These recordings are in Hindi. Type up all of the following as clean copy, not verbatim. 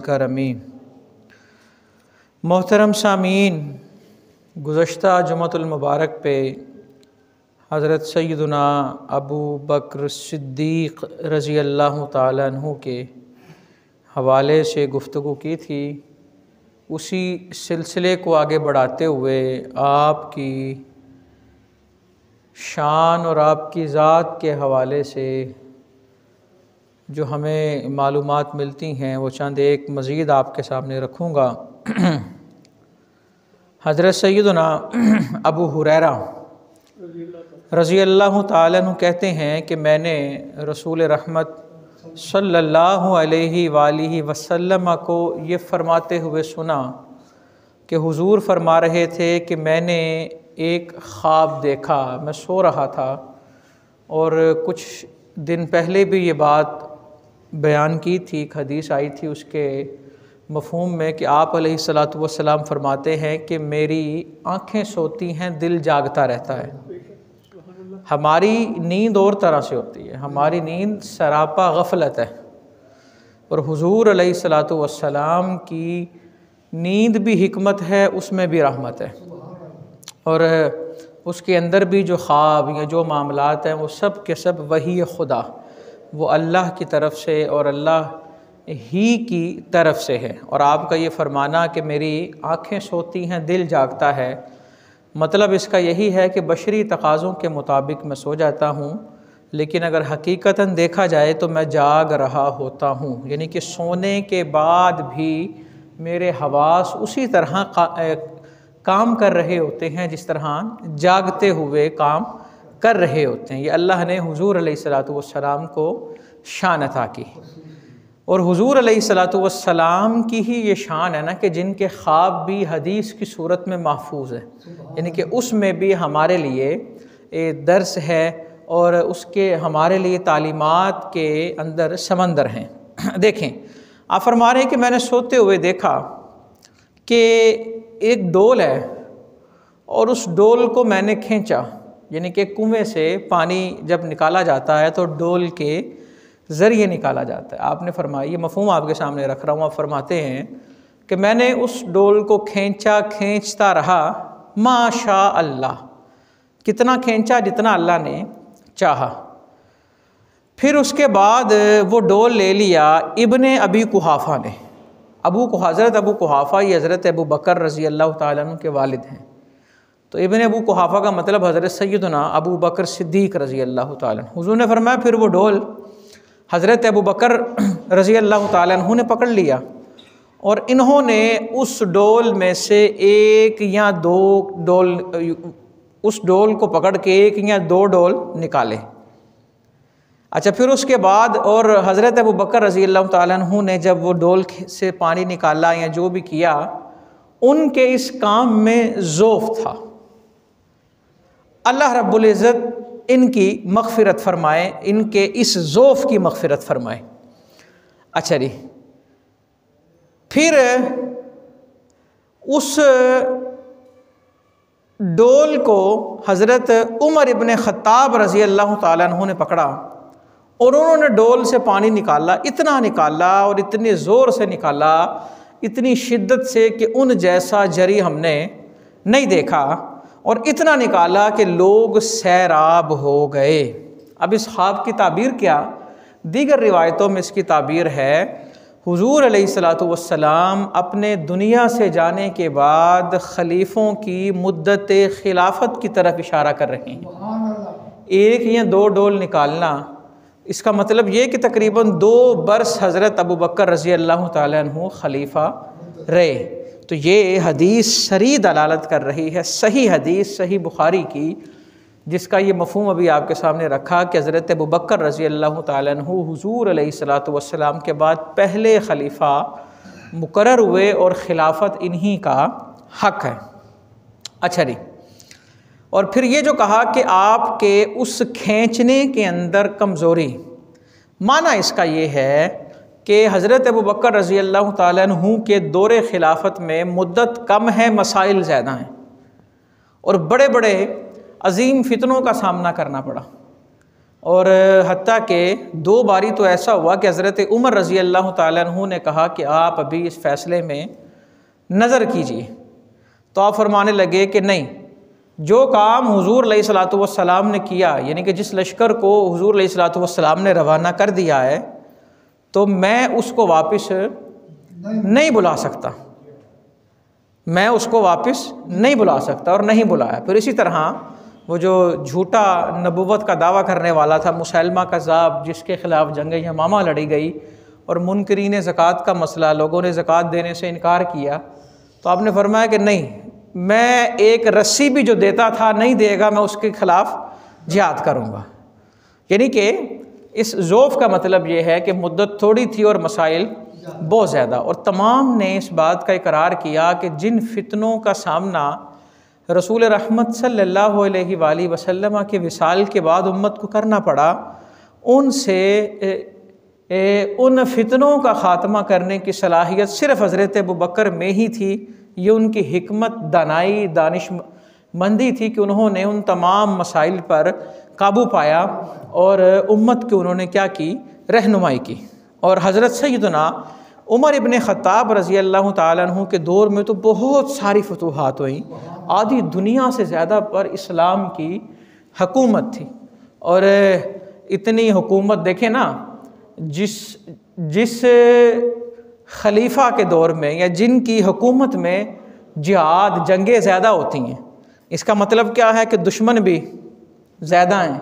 करमी। मोहतरम सामीन, गुज़श्ता जुमअतुल मुबारक पे हज़रत सैयदना अबू बकर सिद्दीक़ रज़ी अल्लाह ताला अन्हु के हवाले से गुफ्तगू की थी। उसी सिलसिले को आगे बढ़ाते हुए आपकी शान और आपकी ज़ात के हवाले से जो हमें मालूमात मिलती हैं वो चंद एक मज़ीद आपके सामने रखूँगा। हज़रत सैयदना अबू हुरैरा रज़ी अल्लाह ताला अन्हु कहते हैं कि मैंने रसूल रहमत सल्लल्लाहु अलैहि वालिहि वसल्लम को ये फ़रमाते हुए सुना कि हुज़ूर फरमा रहे थे कि मैंने एक ख्वाब देखा। मैं सो रहा था और कुछ दिन पहले भी ये बात बयान की थी, एक हदीस आई थी उसके मफ़हूम में कि आप अलैहिस्सलातु वस्सलाम फरमाते हैं कि मेरी आँखें सोती हैं, दिल जागता रहता है। हमारी नींद और तरह से होती है, हमारी नींद सरापा गफलत है और हुज़ूर अलैहिस्सलातु वस्सलाम की नींद भी हिकमत है, उसमें भी रहमत है और उसके अंदर भी जो ख्वाब या जो मामलात हैं वो सब के सब वही खुदा, वो अल्लाह की तरफ से और अल्लाह ही की तरफ से है। और आपका ये फरमाना कि मेरी आँखें सोती हैं, दिल जागता है, मतलब इसका यही है कि बशरी तकाज़ों के मुताबिक मैं सो जाता हूँ, लेकिन अगर हकीकतन देखा जाए तो मैं जाग रहा होता हूँ। यानी कि सोने के बाद भी मेरे हवास उसी तरह काम कर रहे होते हैं जिस तरह जागते हुए काम कर रहे होते हैं। ये अल्लाह ने हुज़ूर अलैहिस्सलातु वस्सलाम को शान अता की और हुज़ूर अलैहिस्सलातु वस्सलाम की ही ये शान है ना कि जिनके ख्वाब भी हदीस की सूरत में महफूज है, यानी कि उसमें भी हमारे लिए दर्स है और उसके हमारे लिए तालीमात के अंदर समंदर हैं। देखें, आप फरमा रहे हैं कि मैंने सोते हुए देखा कि एक डोल है और उस डोल को मैंने खींचा, यानी कि कुएं से पानी जब निकाला जाता है तो डोल के ज़रिए निकाला जाता है। आपने फरमाया, ये मफ़हूम आपके सामने रख रहा हूँ, आप फरमाते हैं कि मैंने उस डोल को खींचता रहा माशा अल्लाह, कितना खींचा जितना अल्लाह ने चाहा। फिर उसके बाद वो डोल ले लिया इब्ने अबी कुहाफ़ा ने। हज़रत अबू कुहाफ़ा ये हज़रत अबू बकर रज़ी अल्लाह ताला अन्हु के वालिद हैं। तो इब्ने अबू कुहाफ़ा का मतलब हज़रत सैयदना अबू बकर सिद्दीक़ रज़ी अल्लाह ताला अन्हु। हुज़ूर ने फरमाया फिर वो डोल हज़रत अबू बकर रज़ी अल्लाह ताला अन्हु ने पकड़ लिया और इन्होंने उस डोल में से एक या दो डोल, उस डोल को पकड़ के एक या दो डोल निकाले। अच्छा, फिर उसके बाद और हज़रत अबू बकर रज़ी अल्लाह ताला अन्हु ने जब वो डोल से पानी निकाला या जो भी किया, उनके इस काम में ज़ौफ़ था। अल्लाह रब्बुल इज़्ज़त इनकी मग़फ़िरत फ़रमाए, इनके इस ज़ौफ़ की मग़फ़िरत फ़रमाए। अच्छा जी, फिर उस डोल को हज़रत उमर इब्ने ख़त्ताब रज़ी अल्लाह ताला अन्हु ने पकड़ा और उन्होंने डोल से पानी निकाला। इतना निकाला और इतने ज़ोर से निकाला, इतनी शिद्दत से कि उन जैसा जरी हमने नहीं देखा, और इतना निकाला कि लोग सैराब हो गए। अब इस ख्वाब की ताबीर क्या? दीगर रिवायतों में इसकी ताबीर है हुज़ूर अलैहिस्सलातु वस्सलाम अपने दुनिया से जाने के बाद खलीफ़ों की मुद्दत खिलाफत की तरफ इशारा कर रहे हैं। एक या दो डोल निकालना, इसका मतलब ये कि तकरीबन 2 बरस हज़रत अबू बकर रज़ी अल्लाह ताला अन्हु खलीफ़ा रहे। तो ये हदीस सरी दलालत कर रही है, सही हदीस, सही बुखारी की, जिसका ये मफ़हूम अभी आपके सामने रखा कि हज़रत अबू बकर रज़ी अल्लाह ताला अन्हु हुज़ूर अलैहिस्सलातु वस्सलाम के बाद पहले खलीफ़ा मुकर्रर हुए और खिलाफत इन्हीं का हक़ है। अच्छा जी, और फिर ये जो कहा कि आपके उस खींचने के अंदर कमज़ोरी, माना इसका ये है कि हज़रत अबू बकर रज़ी अल्लाह ताला अन्हु के दौरे खिलाफत में मुद्दत कम है, मसाइल ज़्यादा हैं और बड़े बड़े अजीम फितनों का सामना करना पड़ा और हत्ता के 2 बारी तो ऐसा हुआ कि हज़रत उमर रज़ी अल्लाह ताला अन्हु ने कहा कि आप अभी इस फ़ैसले में नज़र कीजिए। तो आप फरमाने लगे कि नहीं, जो काम हुज़ूर अलैहिस्सलातु वस्सलाम ने किया, यानी कि जिस लश्कर को हुज़ूर अलैहिस्सलातु वस्सलाम ने रवाना कर दिया है, तो मैं उसको वापस नहीं बुला सकता, मैं उसको वापस नहीं बुला सकता, और नहीं बुलाया। फिर इसी तरह वो जो झूठा नबुव्वत का दावा करने वाला था मुसैलमा कज़्ज़ाब, जिसके ख़िलाफ़ जंग यमामा लड़ी गई, और मुनकरीन ज़कात का मसला, लोगों ने ज़कात देने से इनकार किया, तो आपने फरमाया कि नहीं, मैं एक रस्सी भी जो देता था नहीं देगा, मैं उसके ख़िलाफ़ जिहाद करूँगा। यानी कि इस ज़ौफ़ का मतलब ये है कि मुद्दत थोड़ी थी और मसाइल बहुत ज़्यादा, और तमाम ने इस बात का इकरार किया कि जिन फितनों का सामना रसूल रहमत सल्लल्लाहु अलैहि वसल्लम के विसाल के बाद उम्मत को करना पड़ा, उनसे उन फितनों का ख़ात्मा करने की सलाहियत सिर्फ़ हज़रत अबू बकर में ही थी। ये उनकी हिकमत, दानाई, दानिशमंदी थी कि उन्होंने उन तमाम मसाइल पर काबू पाया और उम्मत की उन्होंने क्या की, रहनुमाई की। और हज़रत सैयदना उमर इब्न ख़त्ताब रज़ी अल्लाह ताला अन्हु के दौर में तो बहुत सारी फतूहात हुई, आधी दुनिया से ज़्यादा पर इस्लाम की हकूमत थी। और इतनी हुकूमत देखें ना, जिस खलीफा के दौर में या जिनकी हुकूमत में जिहाद, जंगें ज़्यादा होती हैं, इसका मतलब क्या है कि दुश्मन भी ज़्यादा हैं।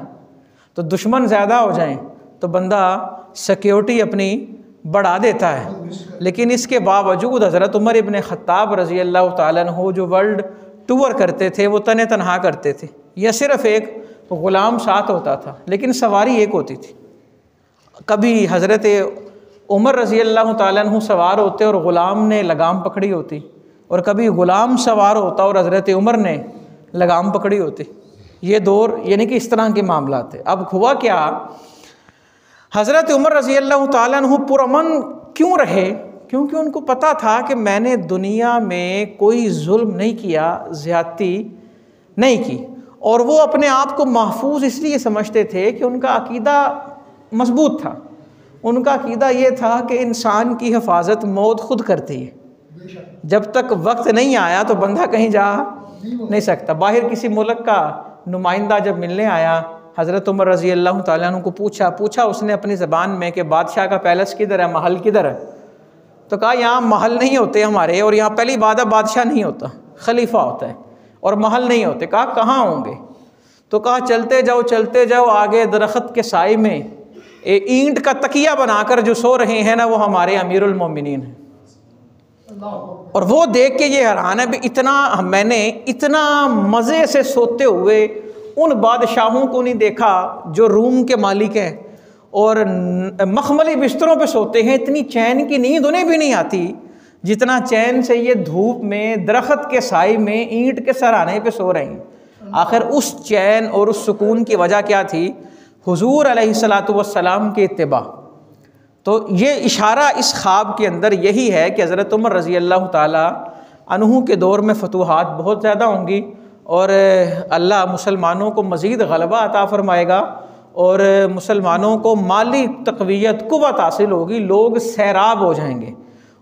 तो दुश्मन ज़्यादा हो जाएं तो बंदा सिक्योरिटी अपनी बढ़ा देता है, लेकिन इसके बावजूद हज़रत उमर इब्न ख़त्ताब रज़ी अल्लाह ताला अन्हु जो वर्ल्ड टूर करते थे वो तने तनहा करते थे, या सिर्फ़ एक ग़ुलाम साथ होता था, लेकिन सवारी एक होती थी। कभी हज़रत उमर रज़ी अल्लाह ताला अन्हु सवार होते और ग़ुलाम ने लगाम पकड़ी होती, और कभी ग़ुलाम सवार होता और हज़रत उमर ने लगाम पकड़ी होती। ये दौर यानी कि इस तरह के मामला थे। अब हुआ क्या, हज़रत उमर रज़ी अल्लाह ताला अन्हु पुरअमन क्यों रहे? क्योंकि उनको पता था कि मैंने दुनिया में कोई जुल्म नहीं किया, ज़्यादती नहीं की, और वो अपने आप को महफूज इसलिए समझते थे कि उनका अकीदा मजबूत था। उनका अकीदा ये था कि इंसान की हिफाजत मौत खुद करती है, जब तक वक्त नहीं आया तो बंदा कहीं जा नहीं सकता। बाहर किसी मुल्क का नुमाइंदा जब मिलने आया, हज़रत उमर रज़ी अल्लाह ताला अन्हु को पूछा उसने अपनी ज़बान में कि बादशाह का पैलेस किधर है, महल किधर है? तो कहा यहाँ महल नहीं होते हमारे, और यहाँ पहली बात है बादशाह नहीं होता, खलीफा होता है, और महल नहीं होते। कहा कहाँ होंगे? तो कहा चलते जाओ, आगे दरख्त के साए में ईंट का तकिया बनाकर जो सो रहे हैं ना, वो हमारे अमीरुल मोमिनीन हैं। और वो देख के ये हैरान है भी मैंने इतना मज़े से सोते हुए उन बादशाहों को नहीं देखा जो रूम के मालिक हैं और मखमली बिस्तरों पे सोते हैं। इतनी चैन की नींद उन्हें भी नहीं आती जितना चैन से ये धूप में दरख्त के साए में ईंट के सराहने पे सो रहे हैं। आखिर उस चैन और उस सुकून की वजह क्या थी? हुजूर अलैहिस्सलातु वस्सलाम के इत्तिबा। तो ये इशारा इस ख्वाब के अंदर यही है कि हज़रत उमर रज़ी अल्लाह ताला अन्हु के दौर में फतूहात बहुत ज़्यादा होंगी, और अल्लाह मुसलमानों को मज़ीद ग़लबा अता फ़रमाएगा, और मुसलमानों को माली तक़वियत, क़ुव्वत हासिल होगी, लोग सैराब हो जाएंगे।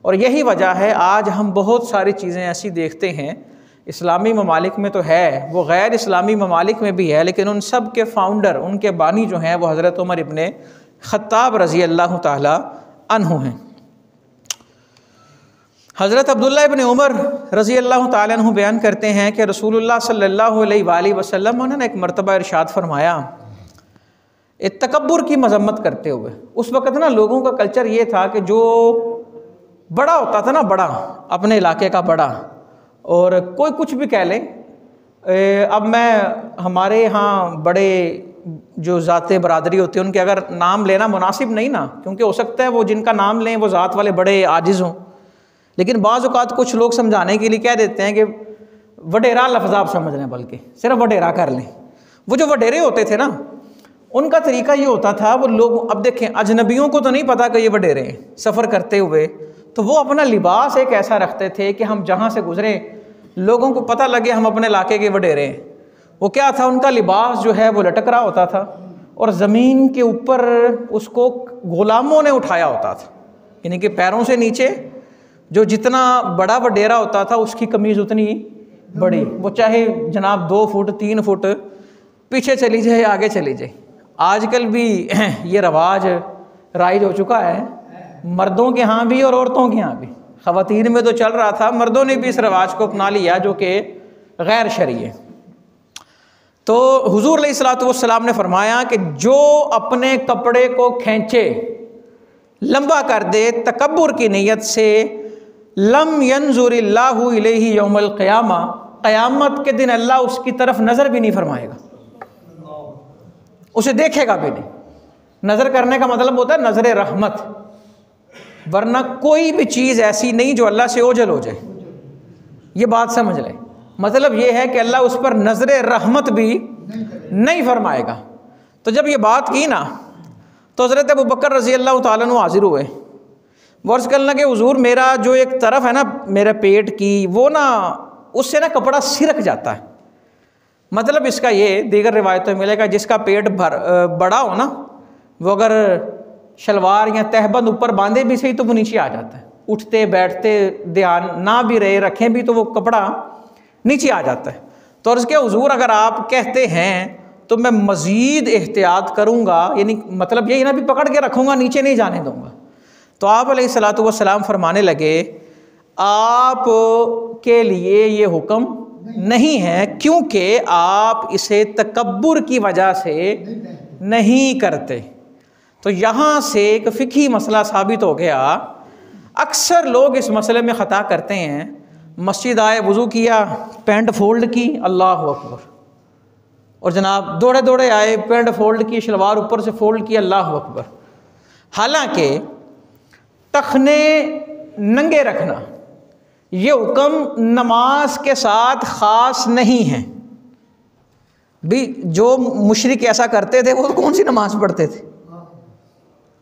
और यही वजह है आज हम बहुत सारी चीज़ें ऐसी देखते हैं, इस्लामी ममालिक में तो है, वो गैर इस्लामी ममालिक में भी है, लेकिन उन सब के फ़ाउंडर, उनके बानी जो हैं वो हज़रत उमर इब्न ख़त्ताब रज़ी अल्लाह ताला अन्हु हैं। हज़रत अब्दुल्लाह इब्न उमर रज़ी अल्लाह ताला अन्हु बयान करते हैं कि रसूलुल्लाह सल्लल्लाहु अलैहि वसल्लम ने एक मरतबा इरशाद फरमाया, तकब्बुर की मजम्मत करते हुए। उस वक़्त ना लोगों का कल्चर ये था कि जो बड़ा होता था ना, बड़ा अपने इलाके का बड़ा, और कोई कुछ भी कह ले। अब मैं हमारे यहाँ बड़े जो ज़ाते बरादरी होती है उनके अगर नाम लेना मुनासिब नहीं ना, क्योंकि हो सकता है वो जिनका नाम लें वो ज़ात वाले बड़े आजिज़ हों, लेकिन बाज़ औक़ात कुछ लोग समझाने के लिए कह देते हैं कि वडेरा लफ्ज़ आप समझ लें, बल्कि सिर्फ वडेरा कर लें। वो जो वडेरे होते थे ना, उनका तरीका ये होता था, वो लोग, अब देखें अजनबियों को तो नहीं पता कि ये वडेरे हैं, सफ़र करते हुए तो वो अपना लिबास एक ऐसा रखते थे कि हम जहाँ से गुज़रे लोगों को पता लगे हम अपने इलाके के वडेरे हैं। वो क्या था, उनका लिबास जो है वो लटक रहा होता था, और ज़मीन के ऊपर उसको गुलामों ने उठाया होता था, यानी कि पैरों से नीचे जो जितना बड़ा वडेरा होता था उसकी कमीज़ उतनी बड़ी, वो चाहे जनाब 2 फुट 3 फुट पीछे चली जाए आगे चली जाए। आजकल भी ये रवाज राइज हो चुका है, मर्दों के यहाँ भी और औरतों के यहाँ भी। ख़वातीन में तो चल रहा था, मर्दों ने भी इस रवाज को अपना लिया जो कि गैर शरई है। तो हुजूर अलैहिस्सलातु वस्सलाम ने फरमाया कि जो अपने कपड़े को खींचे, लंबा कर दे तकब्बुर की नीयत से, लम यंजुरिल्लाहु इलैहि यौमल क़ियामा, क़यामत के दिन अल्लाह उसकी तरफ नज़र भी नहीं फरमाएगा, उसे देखेगा भी नहीं। नज़र करने का मतलब होता है नज़र रहमत, वरना कोई भी चीज़ ऐसी नहीं जो अल्लाह से ओझल हो जाए, ये बात समझ लें। मतलब ये है कि अल्लाह उस पर नज़र रहमत भी नहीं फरमाएगा। तो जब ये बात की ना, तो हज़रत अबू बकर रज़ी अल्लाह तआला अन्हु हाजिर हुए। वर्ष करना कि हुजूर मेरा जो एक तरफ है ना मेरे पेट की, वो ना उससे ना कपड़ा सिरक जाता है। मतलब इसका ये दीगर रिवायतों में मिलेगा, जिसका पेट बड़ा हो ना, वो अगर शलवार या तहबंद ऊपर बांधे भी सही तो वो नीचे आ जाता है, उठते बैठते ध्यान ना भी रहे रखें भी तो वो कपड़ा नीचे आ जाता है। तो अर्ज़ किया हुजूर अगर आप कहते हैं तो मैं मज़ीद एहतियात करूँगा, यानी मतलब यही ना भी पकड़ के रखूँगा, नीचे नहीं जाने दूँगा। तो आप अलैहिस्सलातु वस्सलाम फरमाने लगे आप के लिए ये हुक्म नहीं है, क्योंकि आप इसे तकब्बुर की वजह से नहीं करते। तो यहाँ से एक फ़िक़ही मसला साबित हो गया। अक्सर लोग इस मसले में ख़ता करते हैं, मस्जिद आए, वज़ू किया, पैंट फ़ोल्ड की, अल्लाह अकबर, और जनाब दौड़े दौड़े आए, पैंट फ़ोल्ड की, शलवार ऊपर से फ़ोल्ड की, अल्लाह अकबर। हालांकि टखने नंगे रखना ये हुक्म नमाज के साथ ख़ास नहीं है। भी जो मुशरिक ऐसा करते थे वो कौन सी नमाज पढ़ते थे,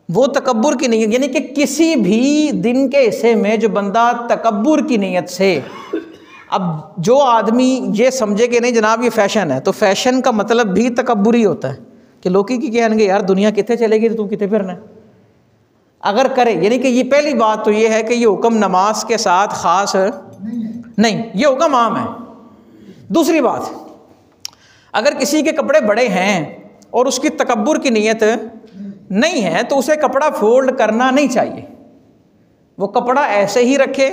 वो तकब्बुर की नीयत, यानी कि किसी भी दिन के हिस्से में जो बंदा तकब्बुर की नीयत से, अब जो आदमी ये समझे कि नहीं जनाब ये फ़ैशन है, तो फ़ैशन का मतलब भी तकब्बुर ही होता है कि लोग की कहेंगे यार दुनिया कितने चलेगी तो तू कितने फिरना है, अगर करे। यानी कि ये पहली बात तो ये है कि ये हुक्म नमाज के साथ ख़ास नहीं, ये हुक्म आम है। दूसरी बात, अगर किसी के कपड़े बड़े हैं और उसकी तकब्बुर की नीयत नहीं है तो उसे कपड़ा फोल्ड करना नहीं चाहिए, वो कपड़ा ऐसे ही रखे,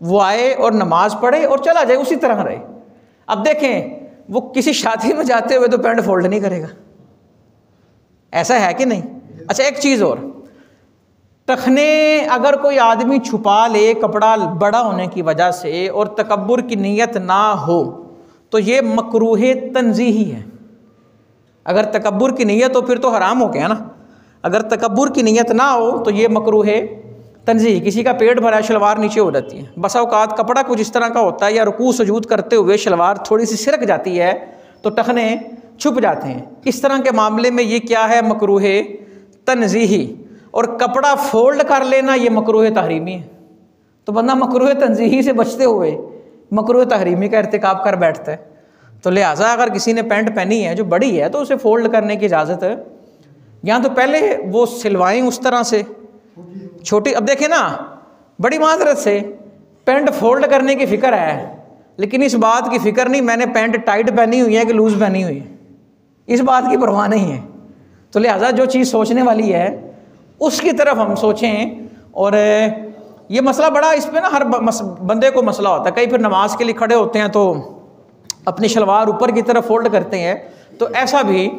वो आए और नमाज पढ़े और चला जाए, उसी तरह रहे। अब देखें वो किसी शादी में जाते हुए तो पैंट फोल्ड नहीं करेगा, ऐसा है कि नहीं। अच्छा एक चीज़ और, टखने अगर कोई आदमी छुपा ले कपड़ा बड़ा होने की वजह से और तकब्बुर की नीयत ना हो तो ये मकरूह तंज़ीही है। अगर तकब्बुर की नीयत हो फिर तो हराम हो गया ना, अगर तकब्बुर की नीयत ना हो तो ये मकरूह तंज़ीही। किसी का पेट भरा शलवार नीचे हो जाती है, बसा औकात कपड़ा कुछ इस तरह का होता है या रुकू सुजूद करते हुए शलवार थोड़ी सी सिरक जाती है तो टखने छुप जाते हैं, इस तरह के मामले में ये क्या है, मकरूह तंज़ीही। और कपड़ा फोल्ड कर लेना ये मकरूह तहरीमी है। तो बंदा मकरूह तंज़ीही से बचते हुए मकरूह तहरीमी का इर्तिकाब कर बैठता है। तो लिहाजा अगर किसी ने पैंट पहनी है जो बड़ी है तो उसे फ़ोल्ड करने की इजाज़त है। यहाँ तो पहले वो सिलवाएं उस तरह से छोटी, अब देखें ना बड़ी माजरत से पैंट फोल्ड करने की फ़िक्र है, लेकिन इस बात की फ़िक्र नहीं मैंने पैंट टाइट पहनी हुई है कि लूज़ पहनी हुई है, इस बात की परवाह नहीं है। तो लिहाजा जो चीज़ सोचने वाली है उसकी तरफ हम सोचें। और ये मसला बड़ा, इस पर ना हर बंदे को मसला होता है। कई फिर नमाज के लिए खड़े होते हैं तो अपनी शलवार ऊपर की तरफ फोल्ड करते हैं, तो ऐसा भी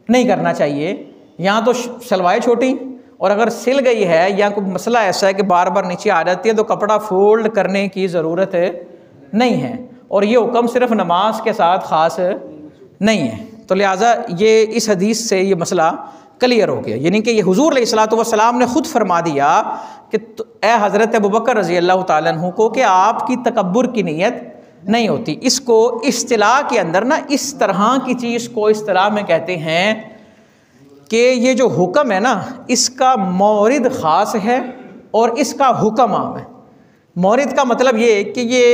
नहीं करना चाहिए। यहाँ तो शलवारें छोटी, और अगर सिल गई है या कोई मसला ऐसा है कि बार बार नीचे आ जाती है तो कपड़ा फोल्ड करने की ज़रूरत नहीं है। और ये हुक्म सिर्फ नमाज के साथ ख़ास नहीं है। तो लिहाजा ये इस हदीस से ये मसला क्लियर हो गया, यानी कि ये हुजूर अलैहिस्सलातु वस्सलाम ने ख़ुद फरमा दिया कि ए हज़रत अबू बकर रज़ी अल्लाह ताला अन्हु को कि आपकी तकब्बुर की नीयत नहीं होती। इसको इस्तिलाह के अंदर ना इस तरह की चीज़ को इस्तिलाह में कहते हैं कि ये जो हुक्म है ना इसका मौरिद ख़ास है और इसका हुक्म आम है। मौरिद का मतलब ये कि ये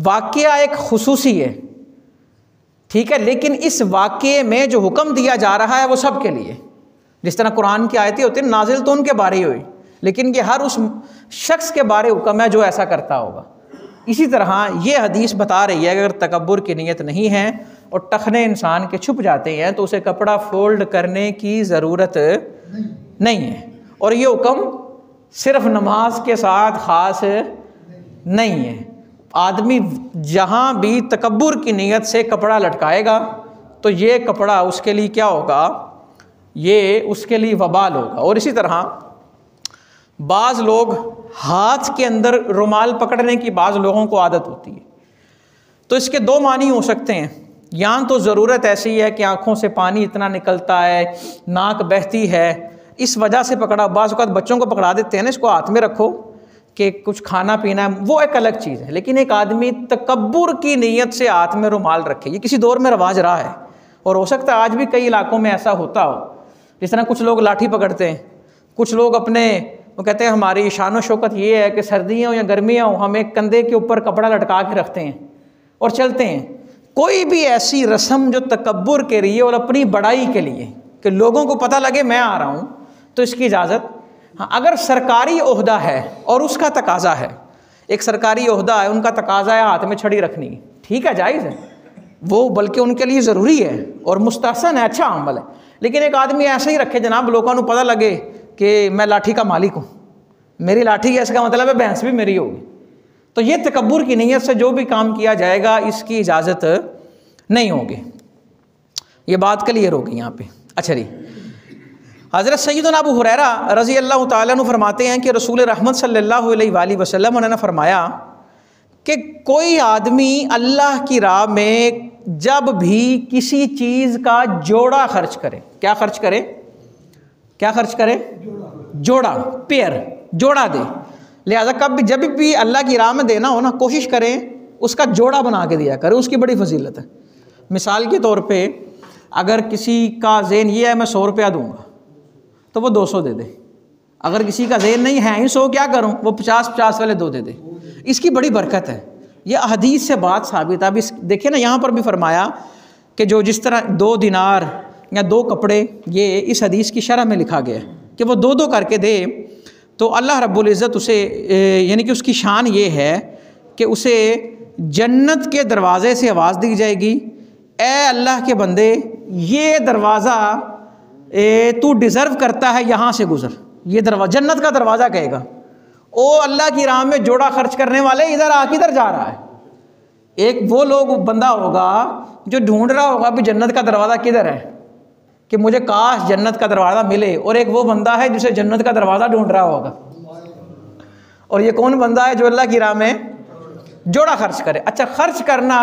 वाक़या एक खुसूसी है, ठीक है, लेकिन इस वाक़े में जो हुक्म दिया जा रहा है वो सब के लिए। जिस तरह कुरान की आयतें होती हैं नाजिल तो उनके बारे ही हुई, लेकिन ये हर उस शख्स के बारे हुक्म है जो ऐसा करता होगा। इसी तरह ये हदीस बता रही है अगर तकब्बुर की नीयत नहीं है और टखने इंसान के छुप जाते हैं तो उसे कपड़ा फोल्ड करने की ज़रूरत नहीं है। और ये हुक्म सिर्फ नमाज के साथ ख़ास नहीं है। आदमी जहाँ भी तकब्बुर की नीयत से कपड़ा लटकाएगा तो ये कपड़ा उसके लिए क्या होगा, ये उसके लिए वबाल होगा। और इसी तरह बाज़ लोग हाथ के अंदर रुमाल पकड़ने की बाज़ लोगों को आदत होती है, तो इसके दो मानी हो सकते हैं। या तो ज़रूरत ऐसी है कि आँखों से पानी इतना निकलता है, नाक बहती है, इस वजह से पकड़ा। बाज़ औक़ात बच्चों को पकड़ा देते हैं ना, इसको हाथ में रखो कि कुछ खाना पीना है, वो एक अलग चीज़ है। लेकिन एक आदमी तकब्बुर की नीयत से हाथ में रुमाल रखे, ये किसी दौर में रवाज रहा है और हो सकता है आज भी कई इलाकों में ऐसा होता हो। जिस तरह कुछ लोग लाठी पकड़ते हैं, कुछ लोग अपने वो कहते हैं हमारी शान व शौकत ये है कि सर्दियाँ हो या गर्मियाँ हो हम एक कंधे के ऊपर कपड़ा लटका के रखते हैं और चलते हैं। कोई भी ऐसी रस्म जो तकब्बुर के लिए और अपनी बड़ाई के लिए कि लोगों को पता लगे मैं आ रहा हूँ, तो इसकी इजाज़त। हाँ, अगर सरकारी ओहदा है और उसका तकाजा है, एक सरकारी ओहदा है, उनका तकाजा है हाथ में छड़ी रखनी, ठीक है, जायज़ है वो, बल्कि उनके लिए ज़रूरी है और मुस्तहसन है, अच्छा अमल है। लेकिन एक आदमी ऐसे ही रखे जनाब लोगों को पता लगे कि मैं लाठी का मालिक हूँ, मेरी लाठी है, इसका मतलब है भैंस भी मेरी होगी, तो ये तकब्बुर की नीयत से जो भी काम किया जाएगा इसकी इजाज़त नहीं होगी। ये बात क्लियर होगी यहाँ पे। अच्छा जी, हज़रत सैयदना अबू हुरैरा रज़ी अल्लाह तआला अन्हु फरमाते हैं कि रसूल रहमत सल्लल्लाहु अलैहि वसल्लम उन्होंने फरमाया कि कोई आदमी अल्लाह की राह में जब भी किसी चीज़ का जोड़ा खर्च करे, क्या खर्च करे, क्या खर्च करे, जोड़ा, पेयर, जोड़ा दे। लिहाजा कब जब भी अल्लाह की राह में देना हो ना, कोशिश करें उसका जोड़ा बना के दिया करें, उसकी बड़ी फजीलत है। मिसाल के तौर पे अगर किसी का ज़ेन ये है मैं 100 रुपया दूँगा तो वो 200 दे दे। अगर किसी का ज़ेन नहीं है ही 100 क्या करूँ, वो 50-50 वाले 2 दे दे, इसकी बड़ी बरकत है। ये हदीस से बात साबित है। अब इस देखिए ना, यहाँ पर भी फरमाया कि जो जिस तरह 2 दिनार या 2 कपड़े, ये इस हदीस की शरह में लिखा गया है कि वो 2-2 करके दे, तो अल्लाह रब्बुल इज़्ज़त उसे यानी कि उसकी शान ये है कि उसे जन्नत के दरवाज़े से आवाज़ दी जाएगी, ए अल्लाह के बंदे ये दरवाज़ा तू डिज़र्व करता है, यहाँ से गुज़र। ये दरवाज़ा जन्नत का दरवाज़ा कहेगा, ओ अल्लाह की राह में जोड़ा खर्च करने वाले इधर आ, किधर जा रहा है। एक वो लोग बंदा होगा जो ढूंढ रहा होगा भी जन्नत का दरवाज़ा किधर है कि मुझे काश जन्नत का दरवाज़ा मिले, और एक वो बंदा है जिसे जन्नत का दरवाज़ा ढूंढ रहा होगा। और ये कौन बंदा है जो अल्लाह की राह में जोड़ा खर्च करे। अच्छा, खर्च करना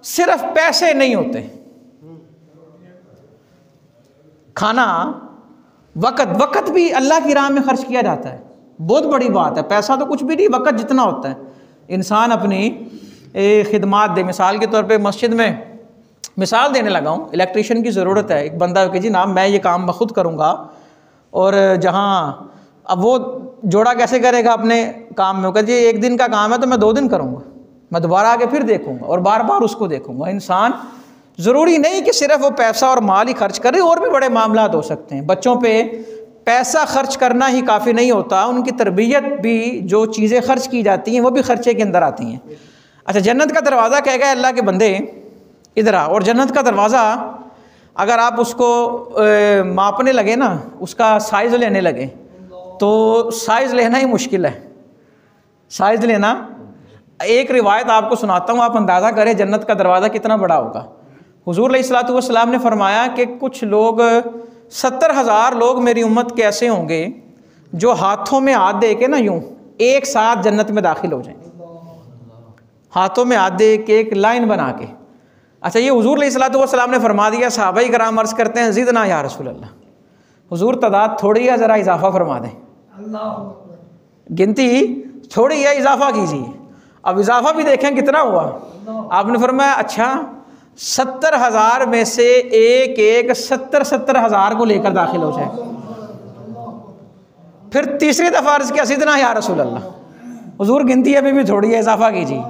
सिर्फ पैसे नहीं होते, खाना, वक़्त भी अल्लाह की राह में खर्च किया जाता है, बहुत बड़ी बात है। पैसा तो कुछ भी नहीं, वक़्त जितना होता है इंसान अपनी खिदमात दे। मिसाल के तौर पे मस्जिद में मिसाल देने लगा हूँ, इलेक्ट्रीशियन की ज़रूरत है, एक बंदा कि जी ना मैं ये काम खुद करूँगा, और जहाँ अब वो जोड़ा कैसे करेगा अपने काम में, कहते जी 1 दिन का काम है तो मैं 2 दिन करूँगा, मैं दोबारा आके फिर देखूँगा और बार बार उसको देखूँगा। इंसान ज़रूरी नहीं कि सिर्फ वो पैसा और माल ही खर्च करे, और भी बड़े मामला हो सकते हैं। बच्चों पे पैसा खर्च करना ही काफ़ी नहीं होता, उनकी तरबियत भी, जो चीज़ें खर्च की जाती हैं वो भी खर्चे के अंदर आती हैं। अच्छा, जन्नत का दरवाज़ा कहेगा अल्लाह के बंदे इधर आ, और जन्नत का दरवाज़ा अगर आप उसको मापने लगे ना, उसका साइज़ लेने लगे, तो साइज़ लेना ही मुश्किल है। साइज़ लेना, एक रिवायत आपको सुनाता हूँ, आप अंदाज़ा करें जन्नत का दरवाज़ा कितना बड़ा होगा। हुज़ूर अलैहिस्सलातु वस्सलाम ने फरमाया कि कुछ लोग 70,000 लोग मेरी उम्मत के ऐसे होंगे जो हाथों में हाथ दे के ना यूँ एक साथ जन्नत में दाखिल हो जाएंगे, हाथों में हाथ दे के एक लाइन बना के। अच्छा, ये हुज़ूर अलैहिस्सलातु वस्सलाम ने फरमा दिया। सहाबाए किराम अर्ज़ करते हैं ज़िदना या रसूल अल्लाह, हुज़ूर तादाद थोड़ी है, ज़रा इजाफ़ा फरमा दें, गिनती थोड़ी है, इजाफ़ा कीजिए। अब इजाफ़ा भी देखें कितना हुआ। आपने फरमाया अच्छा 70,000 में से एक 70,000 को लेकर दाखिल हो जाए। फिर तीसरी दफ़ा अर्ज़ किया सिदना या रसूल अल्लाह, हुज़ूर गिनती अभी भी थोड़ी है, इजाफ़ा कीजिए।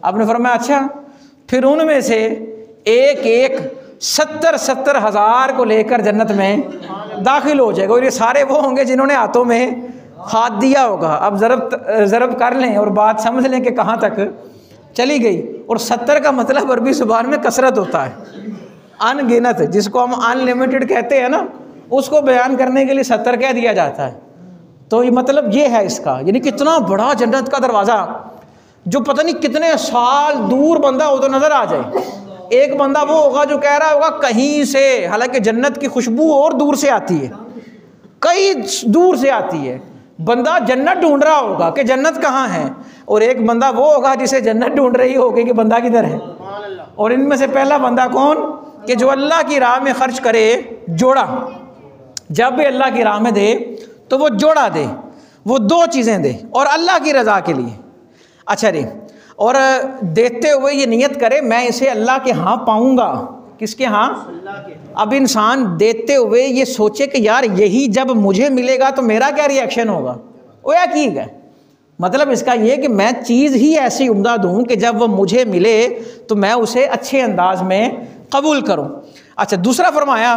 आपने फरमाया अच्छा, फिर उनमें से एक एक 70-70 हज़ार को लेकर जन्नत में दाखिल हो जाएगा। और ये सारे वो होंगे जिन्होंने हाथों में हाथ दिया होगा। अब ज़रब कर लें और बात समझ लें कि कहाँ तक चली गई। और 70 का मतलब अरबी ज़ुबान में कसरत होता है, अनगिनत, जिसको हम अनलिमिटेड कहते हैं ना, उसको बयान करने के लिए 70 कह दिया जाता है। तो ये मतलब ये है इसका, यानी कितना बड़ा जन्नत का दरवाज़ा, जो पता नहीं कितने साल दूर बंदा हो तो नज़र आ जाए। एक बंदा वो होगा जो कह रहा होगा कहीं से, हालांकि जन्नत की खुशबू और दूर से आती है, कई दूर से आती है। बंदा जन्नत ढूंढ रहा होगा कि जन्नत कहाँ है, और एक बंदा वो होगा जिसे जन्नत ढूंढ रही होगी कि बंदा किधर है। और इनमें से पहला बंदा कौन, कि जो अल्लाह की राह में खर्च करे जोड़ा, जब भी अल्लाह की राह में दे तो वो जोड़ा दे, वो दो चीज़ें दे और अल्लाह की रज़ा के लिए। अच्छा रे, और देते हुए ये नियत करे मैं इसे अल्लाह के यहाँ पाऊँगा। किसके यहाँ? अब इंसान देते हुए ये सोचे कि यार यही जब मुझे मिलेगा तो मेरा क्या रिएक्शन होगा। वो या की है मतलब इसका ये कि मैं चीज़ ही ऐसी उम्दा दूँ कि जब वो मुझे मिले तो मैं उसे अच्छे अंदाज में कबूल करूँ। अच्छा, दूसरा फरमाया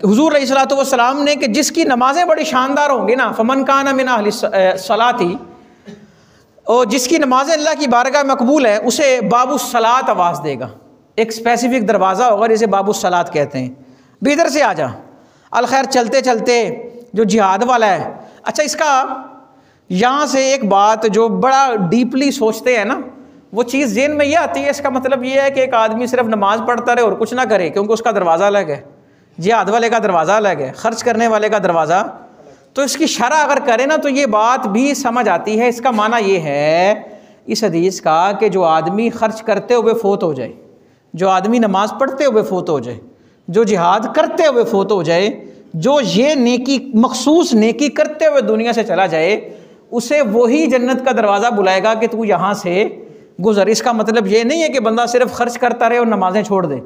हुजूर अलैहिस्सलातु वस्सलाम ने कि जिसकी नमाज़ें बड़ी शानदार होंगी ना, फमन काना मिन अहली सलाती, और जिसकी नमाज़ें अल्लाह की बारगाह मकबूल है उसे बाबू सलात आवाज़ देगा। एक स्पेसिफिक दरवाज़ा होगा जिसे बाबू सलात कहते हैं, भी इधर से आ जा। अलखैर चलते चलते जो जिहाद वाला है। अच्छा, इसका यहाँ से एक बात जो बड़ा डीपली सोचते हैं ना, वो चीज़ ज़हन में ये आती है, इसका मतलब ये है कि एक आदमी सिर्फ नमाज़ पढ़ता रहे और कुछ ना करे, क्योंकि उसका दरवाज़ा अलग है, जिहाद वाले का दरवाज़ा अलग है, खर्च करने वाले का दरवाज़ा। तो इसकी शरह अगर करे ना तो ये बात भी समझ आती है। इसका माना ये है इस हदीस का कि जो आदमी खर्च करते हुए फोत हो जाए, जो आदमी नमाज पढ़ते हुए फोत हो जाए, जो जिहाद करते हुए फोत हो जाए, जो ये नेकी मखसूस नेकी करते हुए दुनिया से चला जाए, उसे वही जन्नत का दरवाज़ा बुलाएगा कि तू यहाँ से गुज़र। इसका मतलब ये नहीं है कि बंदा सिर्फ खर्च करता रहे और नमाज़ें छोड़ दे,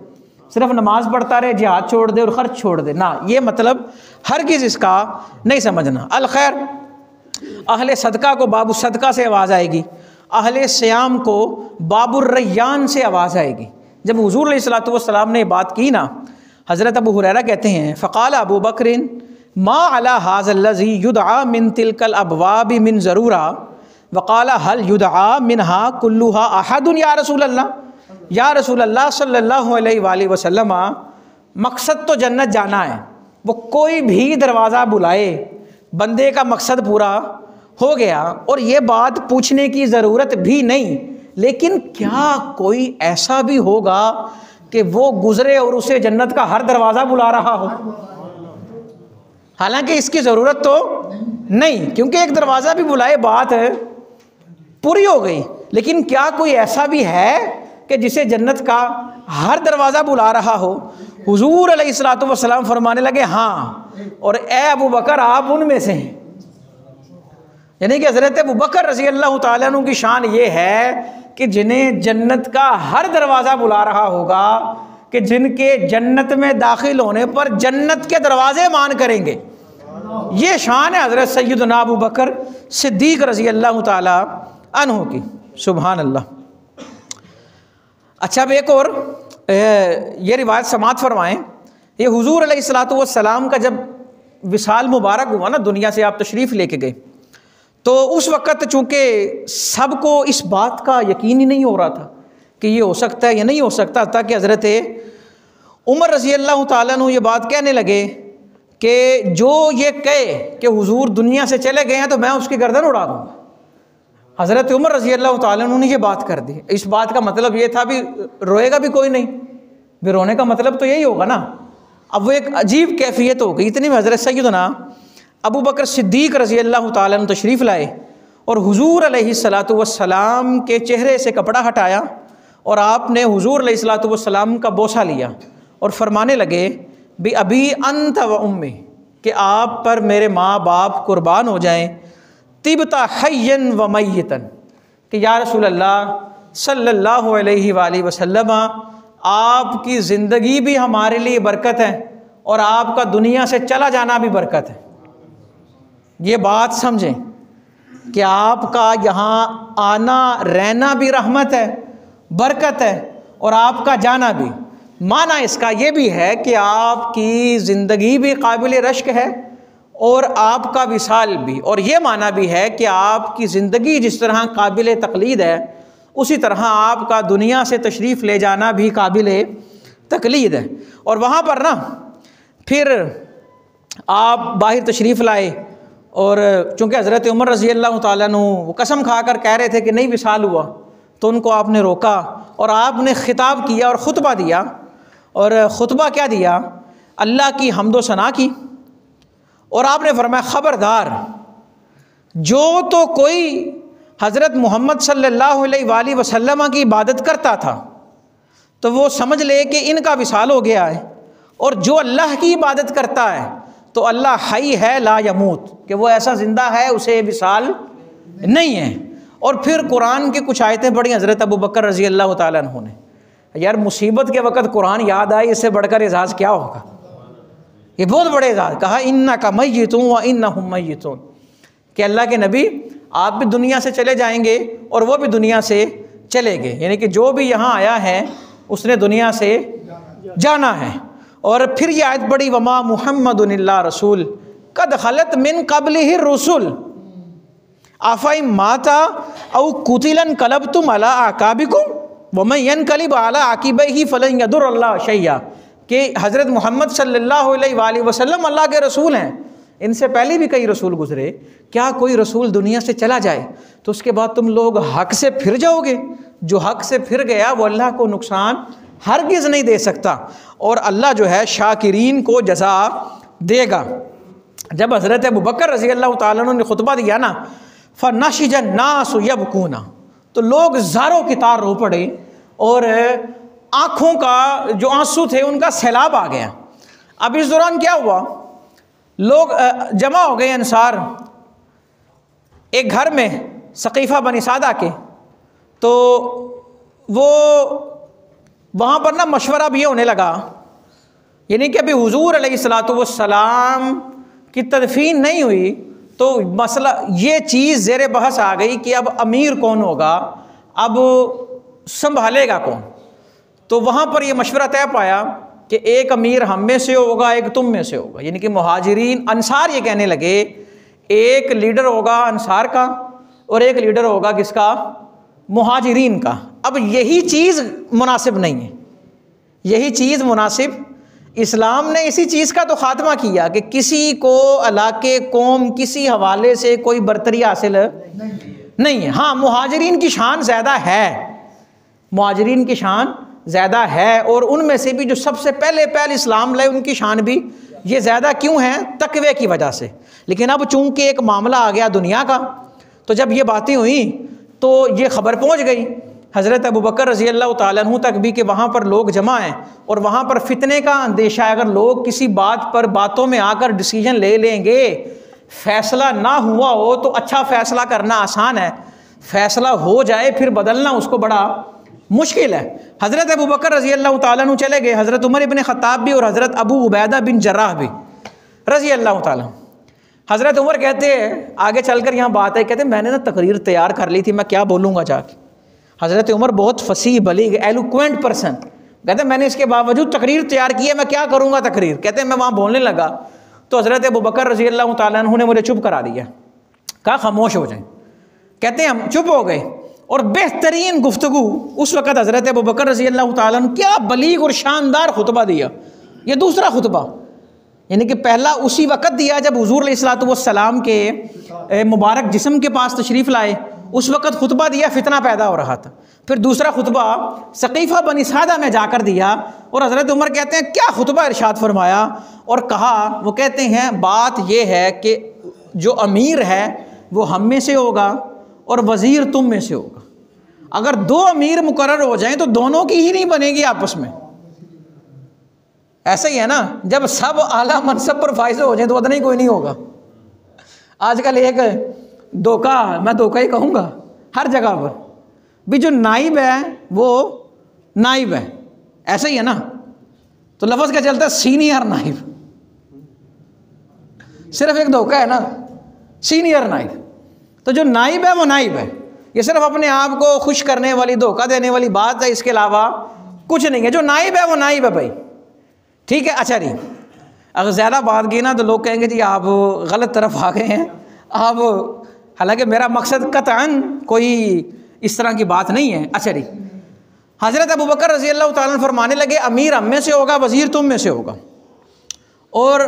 सिर्फ नमाज पढ़ता रहे, जिहाद छोड़ दे और खर्च छोड़ दे ना, ये मतलब हरगिज़ इसका नहीं समझना। अल खैर, अहले सदका को बाबू सदका से आवाज़ आएगी, अहले सियाम को बाबुर रैयान से आवाज़ आएगी। जब हुजूर अलैहिस्सलातु वस्सलाम ने बात की ना, हज़रत अबू हुरैरा कहते हैं फ़क़ाल अबू बकरिन मा अला हाज़ल्लज़ी युदआ मिन तिलकल अबवाबि मिन ज़रूरा वक़ाल हल युदआ मिनहा कुल्लुहा अहदुन या रसूल अल्लाह। या रसूल अल्लाह सल्लल्लाहु अलैहि वसल्लम, मकसद तो जन्नत जाना है, वो कोई भी दरवाज़ा बुलाए बंदे का मकसद पूरा हो गया और ये बात पूछने की ज़रूरत भी नहीं। लेकिन क्या कोई ऐसा भी होगा कि वो गुज़रे और उसे जन्नत का हर दरवाज़ा बुला रहा हो? हालांकि इसकी ज़रूरत तो नहीं, क्योंकि एक दरवाज़ा भी बुलाए बात पूरी हो गई। लेकिन क्या कोई ऐसा भी है कि जिसे जन्नत का हर दरवाज़ा बुला रहा हो? हुजूर अलैहिस्सलातु वस्सलाम फरमाने लगे हाँ, और ए अबू बकर आप उनमें से हैं। यानी कि हज़रत अबू बकर रज़ी अल्लाह तआला अन्हु की शान ये है कि जिन्हें जन्नत का हर दरवाज़ा बुला रहा होगा, कि जिनके जन्नत में दाखिल होने पर जन्नत के दरवाज़े मान करेंगे। ये शान है हज़रत सैयदना अबू बकर सिद्दीक़ रज़ी अल्लाह तआला अन्हु की। सुभान अल्लाह। अच्छा, अब एक और ये रिवायत समात फरमाएँ। ये हुजूर अलैहिस्सलातु वस्सलाम का जब विसाल मुबारक हुआ ना, दुनिया से आप तशरीफ़ लेके गए, तो उस वक़्त चूँकि सबको इस बात का यकीन ही नहीं हो रहा था कि ये हो सकता है या नहीं हो सकता, ताकि हज़रत उमर रज़ी अल्लाह तआला अन्हु ये बात कहने लगे कि जो ये कहे कि हुजूर दुनिया से चले गए हैं तो मैं उसकी गर्दन उड़ा दूँगा। हज़रत उमर रज़ी अल्लाह तआला अन्हु ने ये बात कर दी। इस बात का मतलब ये था भी रोएगा भी कोई नहीं, भी रोने का मतलब तो यही होगा ना। अब वो एक अजीब कैफियत हो गई। इतनी में हज़रत सैयदना अबू बकर सिद्दीक़ रज़ी अल्लाह तआला अन्हु तशरीफ़ लाए और हुजूर अलैहिस्सलातु वस्सलाम के चेहरे से कपड़ा हटाया और आपने हुजूर अलैहिस्सलातु वस्सलाम का बोसा लिया और फरमाने लगे भी अभी अंत व उम्मी, कि आप पर मेरे माँ बाप कुर्बान हो जाएं, तिबता हय्यन व मय्यतन, कि या रसूल अल्लाह सल्लल्लाहु अलैहि वसल्लम आपकी ज़िंदगी भी हमारे लिए बरकत है और आपका दुनिया से चला जाना भी बरकत है। ये बात समझें कि आपका यहाँ आना रहना भी रहमत है, बरकत है, और आपका जाना भी। माना इसका ये भी है कि आपकी ज़िंदगी भी काबिल रश्क है और आपका विसाल भी, और ये माना भी है कि आपकी ज़िंदगी जिस तरह काबिल तकलीद है उसी तरह आपका दुनिया से तशरीफ़ ले जाना भी काबिल तकलीद है। और वहाँ पर ना फिर आप बाहर तशरीफ़ लाए, और चूँकि हज़रत उमर रज़ी अल्लाह ताला अन्हु वो कसम खा कर कह रहे थे कि नहीं विसाल हुआ, तो उनको आपने रोका और आपने ख़िताब किया और ख़ुतबा दिया। और ख़ुतबा क्या दिया? अल्लाह की हम्दो सना की, और आपने फरमाया ख़बरदार जो तो कोई हज़रत मोहम्मद सल्लल्लाहु अलैहि वसल्लम की इबादत करता था तो वो समझ ले कि इनका विसाल हो गया है, और जो अल्लाह की इबादत करता है तो अल्लाह हई है ला यमूत, कि वो ऐसा ज़िंदा है उसे विसाल नहीं है। और फिर कुरान की कुछ आयतें पढ़ी हज़रत अबू बकर रज़ी अल्लाह ताला अन्हु ने। यार मुसीबत के वक़्त कुरान याद आए, इससे बढ़कर एजाज़ क्या होगा? ये बहुत बड़े एजाज़। कहा इन्नका मय्यितुन व इन्नहुम मय्यितून, कि अल्लाह के नबी आप भी दुनिया से चले जाएंगे और वो भी दुनिया से चले गए, यानी कि जो भी यहाँ आया है उसने दुनिया से जाना है। और फिर ये आयत पढ़ी वमा मुहम्मदुन इल्ला रसूल कद खलत मिन क़ब्लिहि रुसुल अफ़इन माता औ कुतिलन क़लबतुम अला आक़ाबिकुम वमन यनक़लिब अला आक़िबैहि फ़लन यदुर्रल्लाह शैया, कि हज़रत मोहम्मद सल्लल्लाहु अलैहि वसल्लम अल्लाह के रसूल हैं, इनसे पहले भी कई रसूल गुजरे। क्या कोई रसूल दुनिया से चला जाए तो उसके बाद तुम लोग हक़ से फिर जाओगे? जो हक़ से फिर गया वो अल्लाह को नुकसान हरगिज़ नहीं दे सकता, और अल्लाह जो है शाकिरीन को जज़ा देगा। जब हज़रत अबू बकर रज़ी अल्लाह ताला अन्हु ने खुतबा दिया ना, फ़नशिजन नासु यबकूना, तो लोग ज़ारों की तार रो पड़े और आँखों का जो आंसू थे उनका सैलाब आ गया। अब इस दौरान क्या हुआ, लोग जमा हो गए अंसार एक घर में सकीफ़ा बनी सादा के, तो वो वहाँ पर ना मशवरा भी होने लगा, यानी कि अभी हुजूर अलैहिस्सलातु वस्सलाम की तदफीन नहीं हुई तो मसला ये चीज़ ज़ेरे बहस आ गई कि अब अमीर कौन होगा, अब संभालेगा कौन। तो वहाँ पर ये मशवरा तय पाया कि एक अमीर हम में से होगा, एक तुम में से होगा, यानी कि मुहाजिरीन अंसार ये कहने लगे एक लीडर होगा अंसार का और एक लीडर होगा किसका? मुहाजिरीन का। अब यही चीज़ मुनासिब नहीं है, यही चीज़ मुनासिब, इस्लाम ने इसी चीज़ का तो ख़ात्मा किया कि किसी को इलाके कौम किसी हवाले से कोई बरतरी हासिल नहीं है। हाँ, मुहाजिरीन की शान ज़्यादा है, मुहाजिरीन की शान ज़्यादा है, और उनमें से भी जो सबसे पहले इस्लाम लाए उनकी शान भी ये ज़्यादा क्यों है? तकवे की वजह से। लेकिन अब चूँकि एक मामला आ गया दुनिया का, तो जब ये बातें हुई तो ये ख़बर पहुँच गई हज़रत अबू बकर रज़ी अल्लाह ताला अन्हु तक भी कि वहाँ पर लोग जमा हैं और वहाँ पर फितने का अंदेशा है। अगर लोग किसी बात पर बातों में आकर डिसीजन ले लेंगे, फ़ैसला ना हुआ हो तो अच्छा फ़ैसला करना आसान है, फ़ैसला हो जाए फिर बदलना उसको बड़ा मुश्किल है। हज़रत अबू बकर रज़ी अल्लाह ताला अन्हु चले गए, हज़रत उमर इब्न ख़त्ताब भी और हज़रत अबू उबैदा बिन जर्राह भी रज़ी अल्लाह ताला। हज़रत उमर कहते हैं, आगे चलकर यहाँ बात है, कहते हैं मैंने ना तकरीर तैयार कर ली थी, मैं क्या बोलूँगा जाके। हज़रत उमर बहुत फसीह बलीग एलोक्वेंट पर्सन, कहते हैं मैंने इसके बावजूद तकरीर तैयार की है, मैं क्या करूँगा तकरीर। कहते हैं मैं वहाँ बोलने लगा तो हज़रत अबू बकर रज़ी अल्लाह ताला अन्हु ने मुझे चुप करा दिया, कहा खामोश हो जाए। कहते हैं हम चुप हो गए, और बेहतरीन गुफ्तगू उस वक़्त हज़रत अबू बकर रज़ी अल्लाह ताला अन्हु क्या बलीग और शानदार खुतबा दिया। ये दूसरा खुतबा, यानी कि पहला उसी वक़्त दिया जब हुज़ूर अलैहिस्सलातु वस्सलाम के मुबारक जिस्म के पास तशरीफ़ लाए, उस वक़्त खुतबा दिया, फितना पैदा हो रहा था। फिर दूसरा खुतबा सकीफ़ा बनी सादा में जाकर दिया, और हज़रत उमर कहते हैं क्या खुतबा इरशाद फरमाया और कहा, वो कहते हैं बात ये है कि जो अमीर है वो हम में से होगा और वज़ीर तुम में से होगा। अगर दो अमीर मुकर्रर हो जाएं तो दोनों की ही नहीं बनेगी आपस में। ऐसा ही है ना, जब सब आला मनसब पर फायज़ हो जाए तो अदना ही कोई नहीं होगा। आजकल एक धोखा, मैं धोखा ही कहूँगा हर जगह पर भी, जो नाइब है वो नाइब है, ऐसा ही है ना। तो लफ्ज़ क्या चलता है? सीनियर नाइब, सिर्फ एक धोखा है ना, सीनियर नाइब। तो जो नाइब है वो नाइब है, ये सिर्फ अपने आप को खुश करने वाली धोखा देने वाली बात है, इसके अलावा कुछ नहीं है, जो नाइब है वो नाइब है भाई, ठीक है। अच्छा जी, अगर ज़्यादा बात की ना तो लोग कहेंगे जी आप गलत तरफ आ गए हैं आप, हालांकि मेरा मकसद कतअन कोई इस तरह की बात नहीं है। अच्छा जी, हज़रत अबू बकर रज़ी अल्लाह ताला अन्हु फरमाने लगे अमीर हम में से होगा, वज़ीर तुम में से होगा। और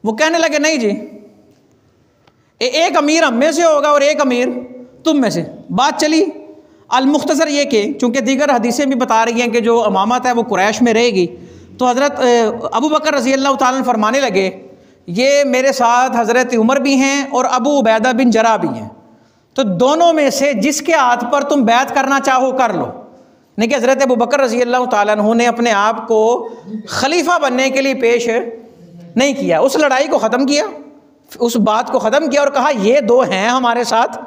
वो कहने लगे नहीं जी, एक अमीर हम में से होगा और एक अमीर तुम में से। बात चली अल-मुख्तसर ये कि चूँकि दीगर हदीसें भी बता रही हैं कि जो इमामत है वो कुरैश में रहेगी, तो हज़रत अबू बकर रज़ी अल्लाह ताला अन्हु फरमाने लगे ये मेरे साथ हज़रत उमर भी हैं और अबू उबैदा बिन जरा भी हैं, तो दोनों में से जिसके हाथ पर तुम बैत करना चाहो कर लो। नहीं कि हज़रत अबू बकर रज़ी अल्लाह ताला अन्हु ने अपने आप को खलीफा बनने के लिए पेश नहीं किया, उस लड़ाई को ख़त्म किया, उस बात को ख़त्म किया और कहा ये दो हैं हमारे साथ,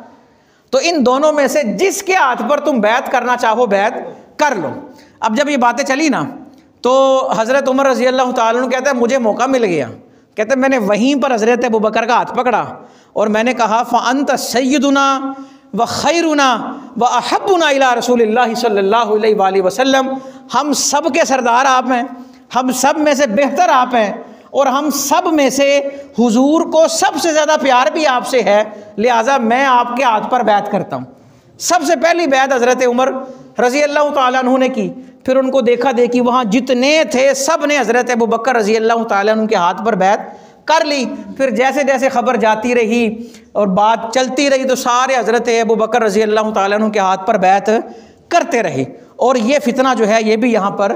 तो इन दोनों में से जिसके हाथ पर तुम बैत करना चाहो बैत कर लो। अब जब ये बातें चली ना तो हज़रत उमर रज़ी अल्लाह ताला अन्हु कहते हैं मुझे मौका मिल गया, कहते हैं मैंने वहीं पर हज़रत अबू बकर का हाथ पकड़ा और मैंने कहा फ़अंत सय्यदुना व खैरुना व अहब्बुना इला रसूलिल्लाहि सल्लल्लाहु अलैहि वसल्लम, हम सब के सरदार आप हैं, हम सब में से बेहतर आप हैं और हम सब में से हुजूर को सबसे ज़्यादा प्यार भी आपसे है, लिहाजा मैं आपके हाथ पर बैत करता हूँ। सबसे पहली बैत हज़रत उमर रज़ी अल्लाह ताला अन्हु ने की। फिर उनको देखा देखी वहाँ जितने थे सब ने हज़रत अबू बकर रज़ी अल्लाह ताला अन्हु के हाथ पर बैत कर ली। फिर जैसे जैसे ख़बर जाती रही और बात चलती रही तो सारे हज़रत अबू बकर रज़ी अल्लाह ताला अन्हु के हाथ पर बैत करते रहे और ये फितना जो है ये भी यहाँ पर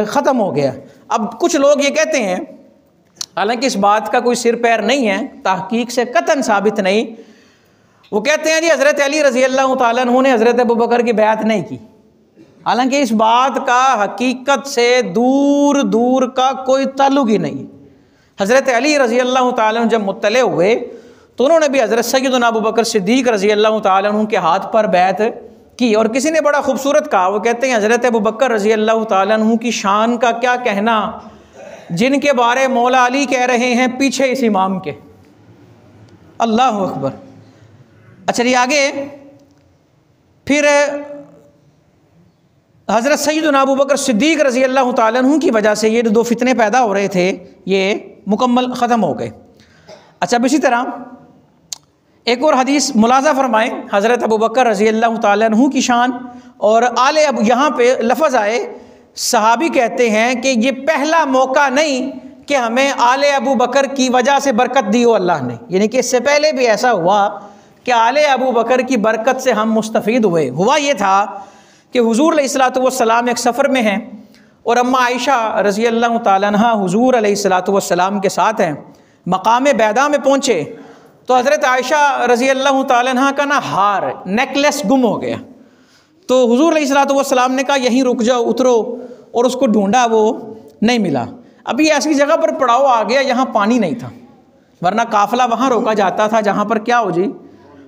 ख़त्म हो गया। अब कुछ लोग ये कहते हैं, हालांकि इस बात का कोई सिर पैर नहीं है, तहकीक से कतन साबित नहीं, वो कहते हैं जी हज़रत अली रज़ी अल्लाह ताला अन्हु ने हज़रत अबू बकर की बैत नहीं की। हालांकि इस बात का हकीकत से दूर दूर का कोई ताल्लुक ही नहीं। हज़रत अली रज़ी अल्लाह ताला अन्हु जब मुत्तले हुए तो उन्होंने भी हज़रत सैयदना अबू बकर सिद्दीक़ रज़ी अल्लाह ताला अन्हु के हाथ पर बैत की। और किसी ने बड़ा खूबसूरत कहा, वो कहते हैं हज़रत अबू बकर रज़ी अल्लाह ताला अन्हु की शान का क्या कहना, जिनके बारे मौला अली कह रहे हैं पीछे इस इमाम के। अल्लाह अकबर। अच्छा जी, आगे फिर हज़रत सैयदना अबू बकर सिद्दीक़ रज़ी अल्लाह ताला अन्हु की वजह से ये दो फितने पैदा हो रहे थे ये मुकम्मल ख़त्म हो गए। अच्छा, अब इसी तरह एक और हदीस मुलाज़ा फरमाएँ हज़रत अबू बकर रज़ी अल्लाह ताला अन्हु की शान और आले अब यहाँ पे लफ्ज़ आए, सहाबी कहते हैं कि ये पहला मौका नहीं कि हमें आले अबू बकर की वजह से बरकत दी हो अल्लाह ने, यानी कि इससे पहले भी ऐसा हुआ कि आले अबू बकर की बरकत से हम मुस्तफ़ीद हुए। हुआ ये था कि हुज़ूर अलैहिस्सलातु वस्सलाम एक सफ़र में हैं और अम्मा आयशा रज़ी अल्लाह ताला अन्हा हुज़ूर अलैहिस्सलातु वस्सलाम के साथ हैं। मकाम बैदा में पहुँचे तो हज़रत आयशा रज़ी अल्लाह ताला अन्हा का ना हार नेकलेस गुम हो गया। तो हुज़ूर अलैहिस्सलातु वस्सलाम ने कहा यहीं रुक जाओ, उतरो, और उसको ढूंढा, वो नहीं मिला। अभी ऐसी जगह पर पड़ाव आ गया यहाँ पानी नहीं था, वरना काफ़िला वहाँ रोका जाता था जहाँ पर क्या हो जी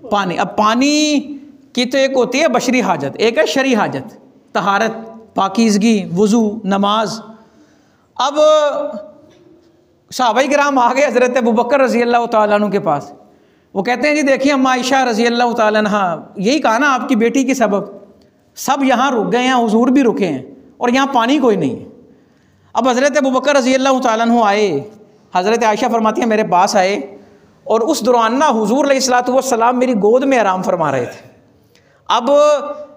पानी। अब पानी की तो एक होती है बशरी हाजत, एक है शरी हाजत, तहारत, पाकीज़गी, वज़ू, नमाज। अब सहाबा-ए-किराम आ गए हज़रत अबू बकर रज़ी अल्लाह ताला अन्हु के पास। वो कहते हैं जी देखिए अम्मा आयशा रज़ी अल्लाह ताला अन्हा, यही कहा ना आपकी बेटी की सबब सब यहाँ रुक गए हैं, हुज़ूर भी रुके हैं और यहाँ पानी कोई नहीं है। अब हज़रत अबू बकर रज़ी अल्लाह ताला अन्हु आए, हज़रत आयशा फरमाती हैं मेरे पास आए और उस दौरान ना हुज़ूर अलैहिस्सलातु वस्सलाम मेरी गोद में आराम फरमा रहे थे। अब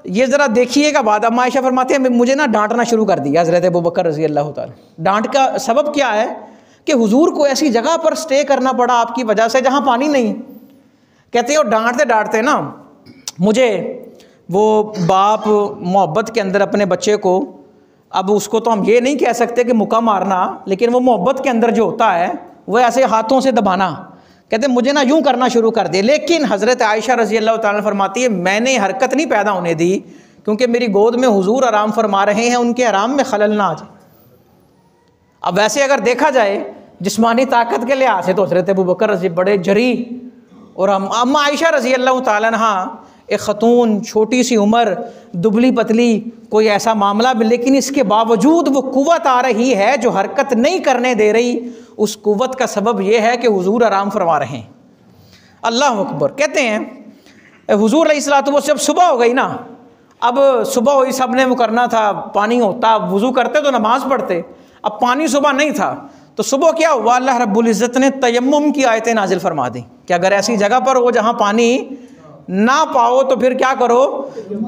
ये ज़रा देखिएगा बात, अम्मा आयशा फरमाती हैं मुझे ना डांटना शुरू कर दिया हज़रत अबू बकर रज़ी अल्लाह ताला। डांट का सबब क्या है कि हुज़ूर को ऐसी जगह पर स्टे करना पड़ा आपकी वजह से जहाँ पानी नहीं। कहते हैं और डांटते डांटते ना मुझे वो बाप मोहब्बत के अंदर अपने बच्चे को, अब उसको तो हम ये नहीं कह सकते कि मुक्का मारना, लेकिन वो मोहब्बत के अंदर जो होता है वो ऐसे हाथों से दबाना, कहते मुझे ना यूं करना शुरू कर दे। लेकिन हज़रत आयशा रज़ी अल्लाह ताला फरमाती है मैंने हरकत नहीं पैदा होने दी, क्योंकि मेरी गोद में हुजूर आराम फरमा रहे हैं, उनके आराम में खलल ना आ जाए। अब वैसे अगर देखा जाए जिस्मानी ताकत के लिहाज से तो हज़रत अबू बकर रज़ी बड़े जरी, और अम्मा आयशा रज़ी अल्लाह ताला अन्हा एक ख़तून, छोटी सी उम्र, दुबली पतली, कोई ऐसा मामला भी, लेकिन इसके बावजूद वो कुव्वत आ रही है जो हरकत नहीं करने दे रही। उस कुव्वत का सबब यह है कि हुजूर आराम फरमा रहे हैं। अल्लाह अकबर। कहते हैं हुजूर अलैहिस्सलातु वस्सलाम जब सुबह हो गई ना, अब सुबह हुई, सब ने वो करना था, पानी होता, वज़ू करते तो नमाज़ पढ़ते। अब पानी सुबह नहीं था, तो सुबह क्या हुआ, अल्लाह रब्बुल इज़्ज़त ने तयम्मुम की आयतें नाजिल फरमा दी कि अगर ऐसी जगह पर हो जहाँ पानी ना पाओ तो फिर क्या करो,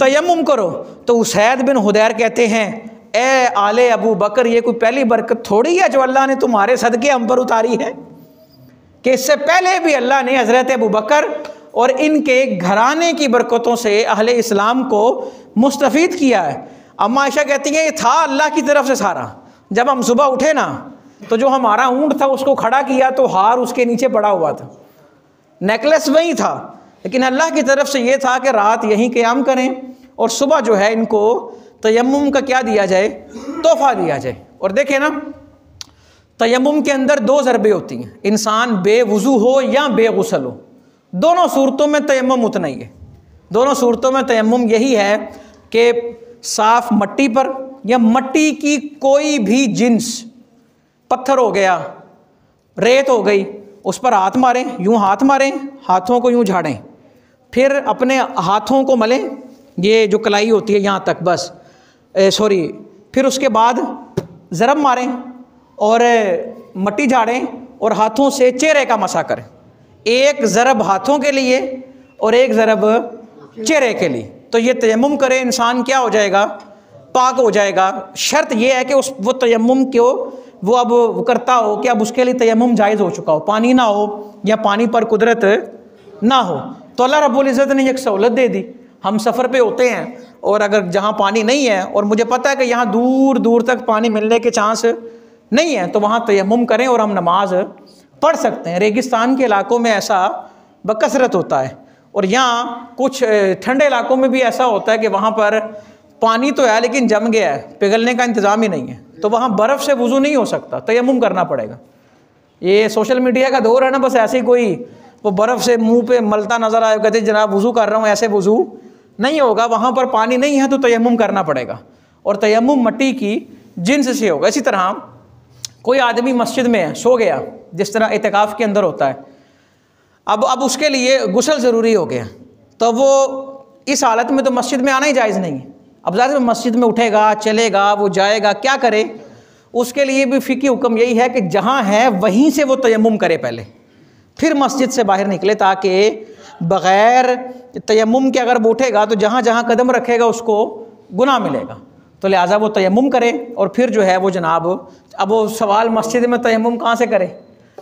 तयम्मुम करो। तो उसैद बिन हुदैर कहते हैं, ए आले अबू बकर, ये कोई पहली बरकत थोड़ी है जो अल्लाह ने तुम्हारे सदके हम पर उतारी है, कि इससे पहले भी अल्लाह ने हज़रत अबू बकर और इनके घराने की बरकतों से अहले इस्लाम को मुस्तफ़ीद किया है। अम्मा आयशा कहती है, ये था अल्लाह की तरफ से सारा। जब हम सुबह उठे ना, तो जो हमारा ऊँट था उसको खड़ा किया तो हार उसके नीचे पड़ा हुआ था, नेकलेस वही था, लेकिन अल्लाह की तरफ से ये था कि रात यहीं क़याम करें और सुबह जो है इनको तयम्मुम का क्या दिया जाए, तोहफ़ा दिया जाए। और देखें ना, तयम्मुम के अंदर दो ज़रबे होती हैं, इंसान बेवुज़ू हो या बेगुसल हो, दोनों सूरतों में तयम्मुम उतना ही है। दोनों सूरतों में तयम्मुम यही है कि साफ़ मट्टी पर या मट्टी की कोई भी जिन्स, पत्थर हो गया, रेत हो गई, उस पर हाथ मारें, यूँ हाथ मारें, हाथों को यूँ झाड़ें, फिर अपने हाथों को मलें, ये जो कलाई होती है यहाँ तक बस, फिर उसके बाद ज़रब मारें और मट्टी झाड़ें और हाथों से चेहरे का मसा करें। एक ज़रब हाथों के लिए और एक ज़रब चेहरे के लिए। तो ये तयम्मुम करे, इंसान क्या हो जाएगा, पाक हो जाएगा। शर्त ये है कि वो तयम्मुम को वो अब वो करता हो कि अब उसके लिए तयम्मुम जायज़ हो चुका हो, पानी ना हो या पानी पर कुदरत ना हो। तो अल्लाह रब्बुल इज़्ज़त ने एक सहूलत दे दी। हम सफ़र पे होते हैं और अगर जहाँ पानी नहीं है और मुझे पता है कि यहाँ दूर दूर तक पानी मिलने के चांस नहीं है, तो वहाँ तयम्मुम करें और हम नमाज पढ़ सकते हैं। रेगिस्तान के इलाकों में ऐसा बकसरत होता है, और यहाँ कुछ ठंडे इलाकों में भी ऐसा होता है कि वहाँ पर पानी तो है लेकिन जम गया है, पिघलने का इंतज़ाम ही नहीं है, तो वहाँ बर्फ़ से वज़ू नहीं हो सकता, तयम्मुम करना पड़ेगा। ये सोशल मीडिया का दौर है ना, बस ऐसे ही कोई वो बर्फ़ से मुंह पे मलता नज़र आए, कहते जनाब वज़ू कर रहा हूँ, ऐसे वज़ू नहीं होगा, वहाँ पर पानी नहीं है तो तयम्मुम करना पड़ेगा, और तयम्मुम मट्टी की जिन्स से होगा। इसी तरह कोई आदमी मस्जिद में है, सो गया, जिस तरह इतिकाफ़ के अंदर होता है, अब उसके लिए गुस्ल ज़रूरी हो गया, तो वो इस हालत में तो मस्जिद में आना ही जायज़ नहीं है। अब ज़ाहिर मस्जिद में उठेगा, चलेगा, वो जाएगा, क्या करे, उसके लिए भी फ़िक़ही हुक्म यही है कि जहाँ है वहीं से वो तयम्मुम करे पहले, फिर मस्जिद से बाहर निकले, ताकि बग़ैर तयम्मुम के अगर वो उठेगा तो जहाँ जहाँ कदम रखेगा उसको गुनाह मिलेगा। तो लिहाजा वो तयम्मुम करे और फिर जो है वो जनाब, अब वो सवाल मस्जिद में तयम्मुम कहाँ से करे,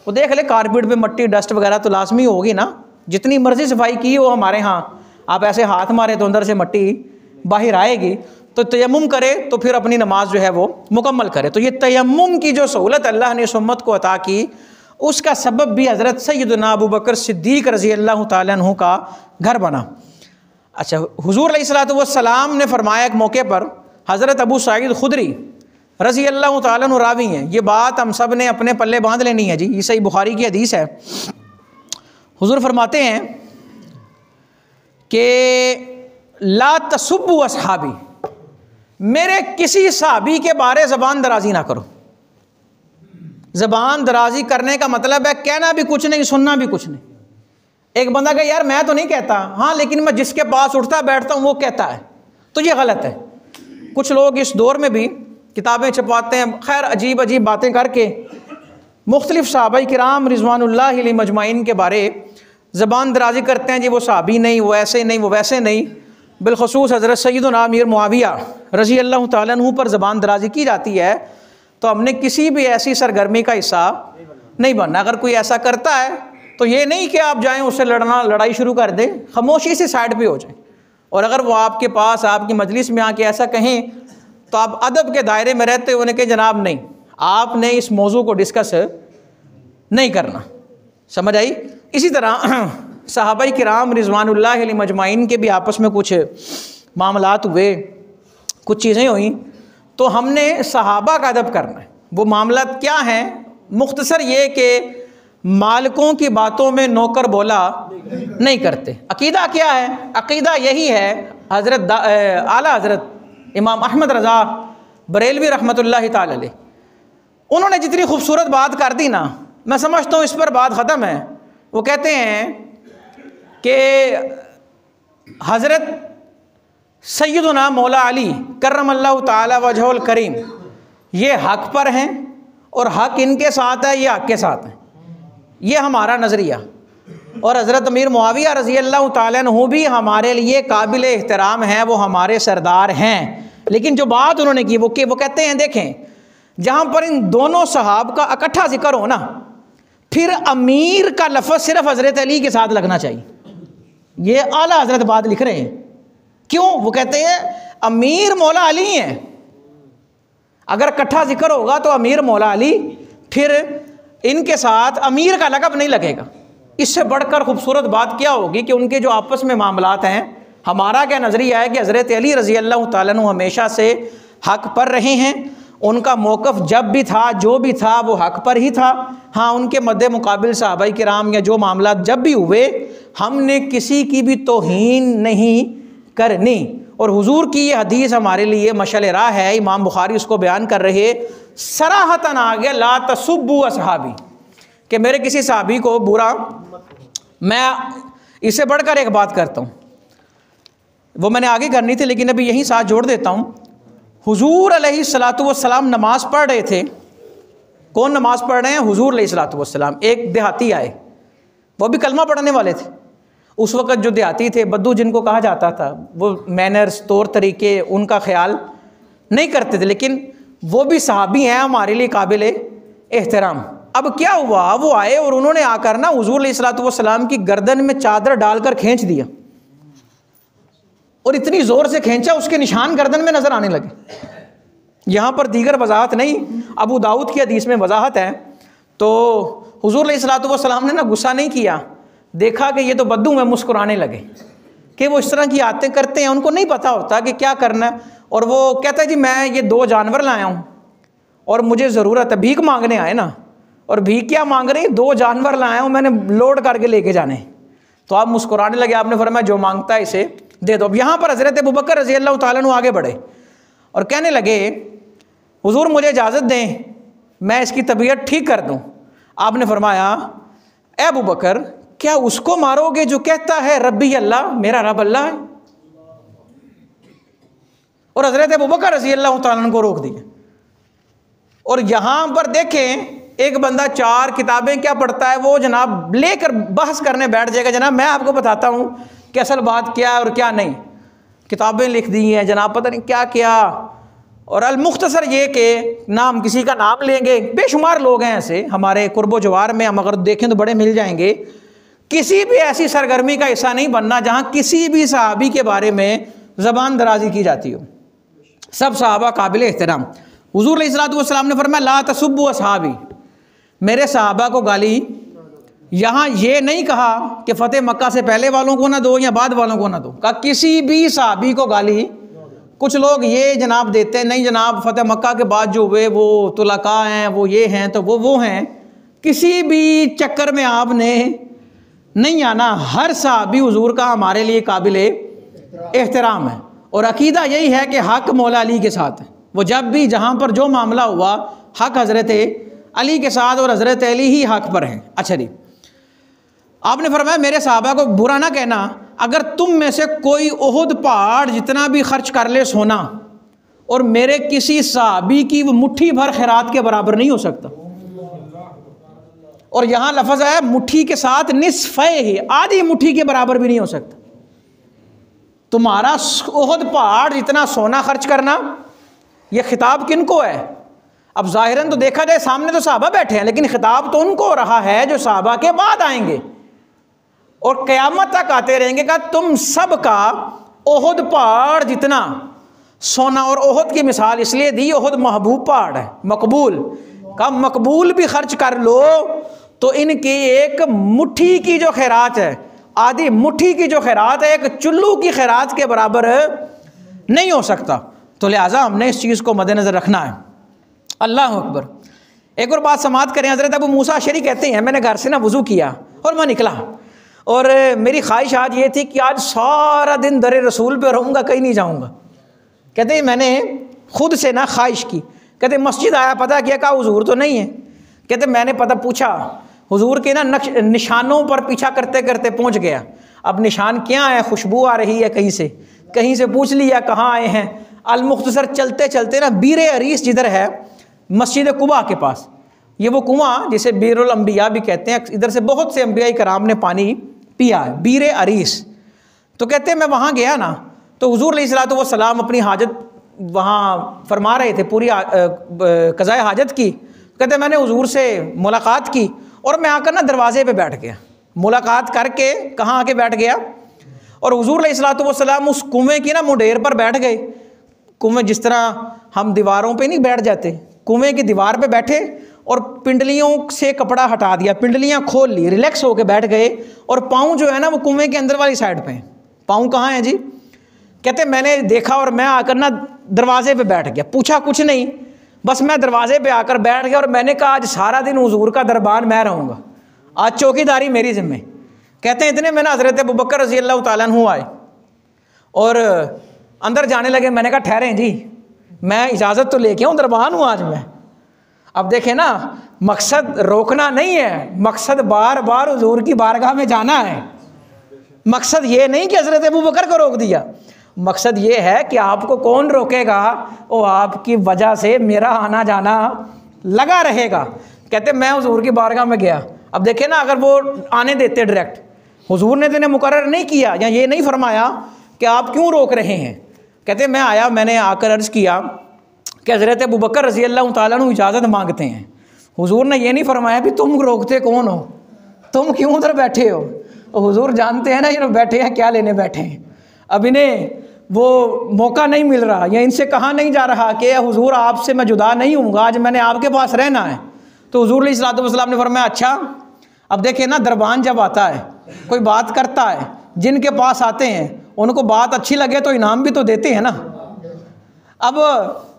वो देख ले कारपेट पे मट्टी डस्ट वगैरह तो लाजमी होगी ना, जितनी मर्ज़ी सफाई की हो हमारे यहाँ, आप ऐसे हाथ मारे तो अंदर से मट्टी बाहर आएगी। तो तयम्मुम करे तो फिर अपनी नमाज जो है वो मुकम्मल करे। तो ये तयम्मुम की जो सहूलत अल्लाह ने इस उम्मत को अता की, उसका सबब भी हज़रत सैयदना अबू बकर सिद्दीक़ रज़ी अल्लाह तआला अन्हु का घर बना। अच्छा, हुज़ूर अलैहिस्सलातु वस्सलाम ने फरमाया एक मौके पर, हज़रत अबू सईद खुदरी रज़ी अल्लाह तआला अन्हु रावी हैं, ये बात हम सब ने अपने पल्ले बांध लेनी है जी, ये सही बुखारी की हदीस है। हुज़ूर फरमाते हैं कि ला तसुब्बु अस्हाबी, मेरे किसी सहाबी के बारे ज़बान दराज़ी ना करो। ज़बान दराज़ी करने का मतलब है कहना भी कुछ नहीं, सुनना भी कुछ नहीं। एक बंदा कहे यार मैं तो नहीं कहता, हाँ लेकिन मैं जिसके पास उठता बैठता हूँ वो कहता है, तो ये गलत है। कुछ लोग इस दौर में भी किताबें छपाते हैं, खैर अजीब अजीब बातें करके मुख्तलिफ़ सहाबाए किराम रिज़वानुल्लाहि अलैहिम अजमाइन के बारे ज़बान दराज़ी करते हैं जी, वो सहाबी नहीं, वो ऐसे नहीं, वो वैसे नहीं। बिलख़ुसूस हज़रत सैयदना अमीर मुआविया रज़ी अल्लाह तआला अन्हु पर ज़बान दराज़ी की जाती है, तो हमने किसी भी ऐसी सरगर्मी का हिस्सा नहीं बनना। अगर कोई ऐसा करता है तो ये नहीं कि आप जाएं उससे लड़ाई शुरू कर दें, खामोशी से साइड पे हो जाएं। और अगर वो आपके पास आपकी मजलिस में आके ऐसा कहें तो आप अदब के दायरे में रहते हुए कहें जनाब नहीं, आपने इस मौजू को डिस्कस नहीं करना। समझ आई? इसी तरह सहाबाए किराम रिज़वानुल्लाहि अलैहिम अजमाइन के भी आपस में कुछ मामलात हुए, कुछ चीज़ें हुई, तो हमने सहाबा का अदब करना है। वो मामलात क्या हैं? मुख्तसर ये कि मालिकों की बातों में नौकर बोला नहीं करते। अकीदा क्या है? अकीदा यही है, हज़रत आला हज़रत इमाम अहमद रज़ा बरेलवी रहमतुल्लाहि ताला अलैह, उन्होंने जितनी खूबसूरत बात कर दी ना, मैं समझता हूँ इस पर बात ख़त्म है। वो कहते हैं कि हज़रत सैयदुना मौला अली करमल्लाहु ताला वजहुल करीम ये हक पर हैं और हक इनके साथ है, ये हक के साथ है, ये हमारा नज़रिया। और हज़रत अमीर मुआविया रज़ी अल्लाह ताला अन्हु भी हमारे लिए काबिल एहतराम हैं, वो हमारे सरदार हैं। लेकिन जो बात उन्होंने की वो कहते हैं, देखें जहाँ पर इन दोनों सहाब का इकट्ठा जिक्र हो ना, फिर अमीर का लफ्ज़ सिर्फ हज़रत अली के साथ लगना चाहिए। ये आला हज़रत बात लिख रहे हैं। क्यों? वो कहते हैं अमीर मौला अली हैं, अगर इकट्ठा जिक्र होगा तो अमीर मौला अली, फिर इनके साथ अमीर का लक़ब नहीं लगेगा। इससे बढ़कर खूबसूरत बात क्या होगी कि उनके जो आपस में मामलात हैं, हमारा क्या नज़रिया है कि हज़रत अली रज़ी अल्लाह ताला अन्हु हमेशा से हक़ पर रहे हैं। उनका मौक़िफ़ जब भी था, जो भी था, वो हक़ पर ही था। हाँ, उनके मद्दे मुकाबिल सहाबाए किराम या जो मामला जब भी हुए, हमने किसी की भी तौहीन नहीं करनी। और हुजूर की ये हदीस हमारे लिए मशअल राह है। इमाम बुखारी उसको बयान कर रहे, सराहतन आ गया ला तसुब्बू असहाबी, कि मेरे किसी सहाबी को बुरा। मैं इससे बढ़कर एक बात करता हूँ, वो मैंने आगे करनी थी लेकिन अभी यहीं साथ जोड़ देता हूँ। हुजूर अलैहिस्सलातु वस्सलाम नमाज़ पढ़ रहे थे। कौन नमाज़ पढ़ रहे हैं? हुजूर अलैहिस्सलातु वस्सलाम। एक देहाती आए, वो भी कलमा पढ़ने वाले थे। उस वक़्त जो देहाती थे, बद्दू जिनको कहा जाता था, वो मैनर्स, तौर तरीके उनका ख्याल नहीं करते थे, लेकिन वो भी सहाबी हैं, हमारे लिए काबिल एहतराम। अब क्या हुआ, वो आए और उन्होंने आकर ना हुजूर अलैहिस्सलातु वस्सलाम की गर्दन में चादर डालकर खींच दिया, और इतनी ज़ोर से खींचा उसके निशान गर्दन में नज़र आने लगे। यहाँ पर दीगर वजाहत नहीं, अबू दाऊद की हदीस में वजाहत है। तो हुजूर अलैहिस्सलातु वस्सलाम ने ना गुस्सा नहीं किया, देखा कि ये तो बद्दू में, मुस्कुराने लगे कि वो इस तरह की आदतें करते हैं, उनको नहीं पता होता कि क्या करना है। और वो कहता है जी मैं ये 2 जानवर लाया हूँ और मुझे ज़रूरत है, भीख मांगने आए ना, और भीख क्या मांग रही, 2 जानवर लाया हूँ, मैंने लोड करके लेके जाने। तो आप मुस्कुराने लगे, आपने फरमाया जो मांगता है इसे दे दो। अब यहाँ पर हज़रत अबू बकर रज़ी अल्लाह ताला अन्हु आगे बढ़े और कहने लगे, हुजूर मुझे इजाज़त दें, मैं इसकी तबीयत ठीक कर दूँ। आपने फरमाया, ए अबू बकर, क्या उसको मारोगे जो कहता है रब्बी अल्लाह, मेरा रब अल्लाह है? और हज़रत अबू बकर रज़ी अल्लाह ताला अन्हु को रोक दिया। और यहाँ पर देखें, एक बंदा 4 किताबें क्या पढ़ता है, वो जनाब लेकर बहस करने बैठ जाएगा, जनाब मैं आपको बताता हूँ कि असल बात क्या है और क्या नहीं। किताबें लिख दी हैं जनाब, पता नहीं क्या क्या। और अल मुख्तसर ये कि नाम किसी का नाम लेंगे, बेशुमार लोग हैं ऐसे हमारे कुर्बो जवार में, हम अगर देखें तो बड़े मिल जाएंगे। किसी भी ऐसी सरगर्मी का हिस्सा नहीं बनना जहाँ किसी भी सहाबी के बारे में ज़बान दराजी की जाती हो। सब सहाबा काबिल एहतराम। हुजूर अलैहिस्सलातु वस्सलाम ने फरमाया ला तसुब्बू असहाबी, मेरे सहाबा को गाली। यहाँ ये नहीं कहा कि फ़तेह मक्का से पहले वालों को ना दो या बाद वालों को ना दो, कहा किसी भी सहाबी को गाली। कुछ लोग ये जनाब देते हैं, नहीं जनाब फ़तेह मक्का के बाद जो हुए वो तुलका हैं, वो ये हैं, तो वो हैं। किसी भी चक्कर में आपने नहीं आना। हर सहाबी हुजूर का हमारे लिए काबिल एहतराम है। और अकीदा यही है कि हक़ मौला अली के साथ है। वो जब भी जहाँ पर जो मामला हुआ, हक़ हज़रत अली के साथ, और हज़रत अली ही हक़ पर हैं। अच्छा जी, आपने फरमाया मेरे सहाबा को बुरा ना कहना, अगर तुम में से कोई उहुद पहाड़ जितना भी खर्च कर ले सोना, और मेरे किसी सहाबी की वो मुट्ठी भर खैरात के बराबर नहीं हो सकता। और यहाँ लफ्ज़ है मुट्ठी के साथ निस्फ़े ही, आधी मुट्ठी के बराबर भी नहीं हो सकता। तुम्हारा उहुद पहाड़ जितना सोना खर्च करना, यह खिताब किनको है? अब ज़ाहिरन तो देखा जाए सामने तो सहाबा बैठे हैं, लेकिन खिताब तो उनको हो रहा है जो सहाबा के बाद आएंगे और क़यामत तक आते रहेंगे। का तुम सब का उहुद पहाड़ जितना सोना, और उहुद की मिसाल इसलिए दी, उहुद महबूब पहाड़ है, मकबूल का, मकबूल भी खर्च कर लो तो इनकी एक मुट्ठी की जो खैरात है, आधी मुट्ठी की जो खैरात है, एक चुल्लू की खैरात के बराबर नहीं हो सकता। तो लिहाजा हमने इस चीज़ को मद्देनज़र रखना है। अल्लाह अकबर। एक और बात समाप्त करें। हज़रत अबू मूसा अशअरी कहते हैं, मैंने घर से ना वज़ू किया और मैं निकला, और मेरी ख्वाहिश आज ये थी कि आज सारा दिन दरे रसूल पे रहूँगा, कहीं नहीं जाऊँगा। कहते हैं मैंने खुद से ना ख्वाहिश की। कहते मस्जिद आया, पता किया, कहा हुजूर तो नहीं है। कहते मैंने पता पूछा, हुजूर के ना निशानों पर पीछा करते करते पहुँच गया। अब निशान क्या है, खुशबू आ रही है कहीं से, कहीं से पूछ लिया कहाँ आए हैं। अल-मुख्तसर चलते चलते ना बीर अरीस जिधर है मस्जिद कुबा के पास, ये वो कुआं जिसे बीरुल अंबिया भी कहते हैं, इधर से बहुत से अंबिया कराम ने पानी पिया है, बीर अरीस। तो कहते हैं मैं वहाँ गया ना, तो हुजूर अलैहिस्सलातु वस्सलाम अपनी हाजत वहाँ फरमा रहे थे, पूरी कज़ाए हाजत की। कहते मैंने हुजूर से मुलाकात की और मैं आकर ना दरवाजे पे बैठ गया। मुलाकात करके कहाँ आके बैठ गया, और हुजूर अलैहिस्सलातु वस्सलाम उस कुएं की ना मुंडेर पर बैठ गए। कुएं जिस तरह हम दीवारों पे नहीं बैठ जाते, कुएं की दीवार पे बैठे और पिंडलियों से कपड़ा हटा दिया, पिंडलियाँ खोल ली, रिलैक्स होके बैठ गए, और पाँव जो है ना वो कुएं के अंदर वाली साइड पे। पाँव कहाँ हैं जी? कहते मैंने देखा और मैं आकर ना दरवाजे पे बैठ गया, पूछा कुछ नहीं, बस मैं दरवाजे पे आकर बैठ गया और मैंने कहा आज सारा दिन हुजूर का दरबार मैं रहूँगा, आज चौकीदारी मेरी जिम्मे। कहते हैं इतने में ना हज़रत अबू बकर रज़ी अल्लाह तआला अन्हु आए और अंदर जाने लगे। मैंने कहा ठहरें जी, मैं इजाज़त तो लेके आऊँ, दरबार हूँ आज मैं। अब देखें ना, मकसद रोकना नहीं है, मकसद बार बार हुजूर की बारगाह में जाना है। मकसद ये नहीं कि हज़रत अबू बकर को रोक दिया, मकसद ये है कि आपको कौन रोकेगा, वो आपकी वजह से मेरा आना जाना लगा रहेगा। कहते मैं हुजूर की बारगाह में गया। अब देखें ना, अगर वो आने देते डायरेक्ट, हुजूर ने तो इन्हें मुकर्रर नहीं किया या ये नहीं फरमाया कि आप क्यों रोक रहे हैं। कहते मैं आया, मैंने आकर अर्ज़ किया कि हज़रत अबू बकर रज़ी अल्लाह तआला अन्हु इजाज़त मांगते हैं। हुजूर ने ये नहीं फरमाया भी तुम रोकते कौन हो, तुम क्यों उधर बैठे हो। हुजूर जानते हैं ना ये बैठे हैं क्या लेने बैठे हैं। अब इन्हें वो मौका नहीं मिल रहा या इनसे कहा नहीं जा रहा कि हुजूर आपसे मैं जुदा नहीं हूँ, आज मैंने आपके पास रहना है। तो हुजूर अलैहिस्सलातु वस्सलाम ने फरमाया अच्छा। अब देखें ना, दरबान जब आता है, कोई बात करता है, जिनके पास आते हैं उनको बात अच्छी लगे तो इनाम भी तो देते हैं ना। अब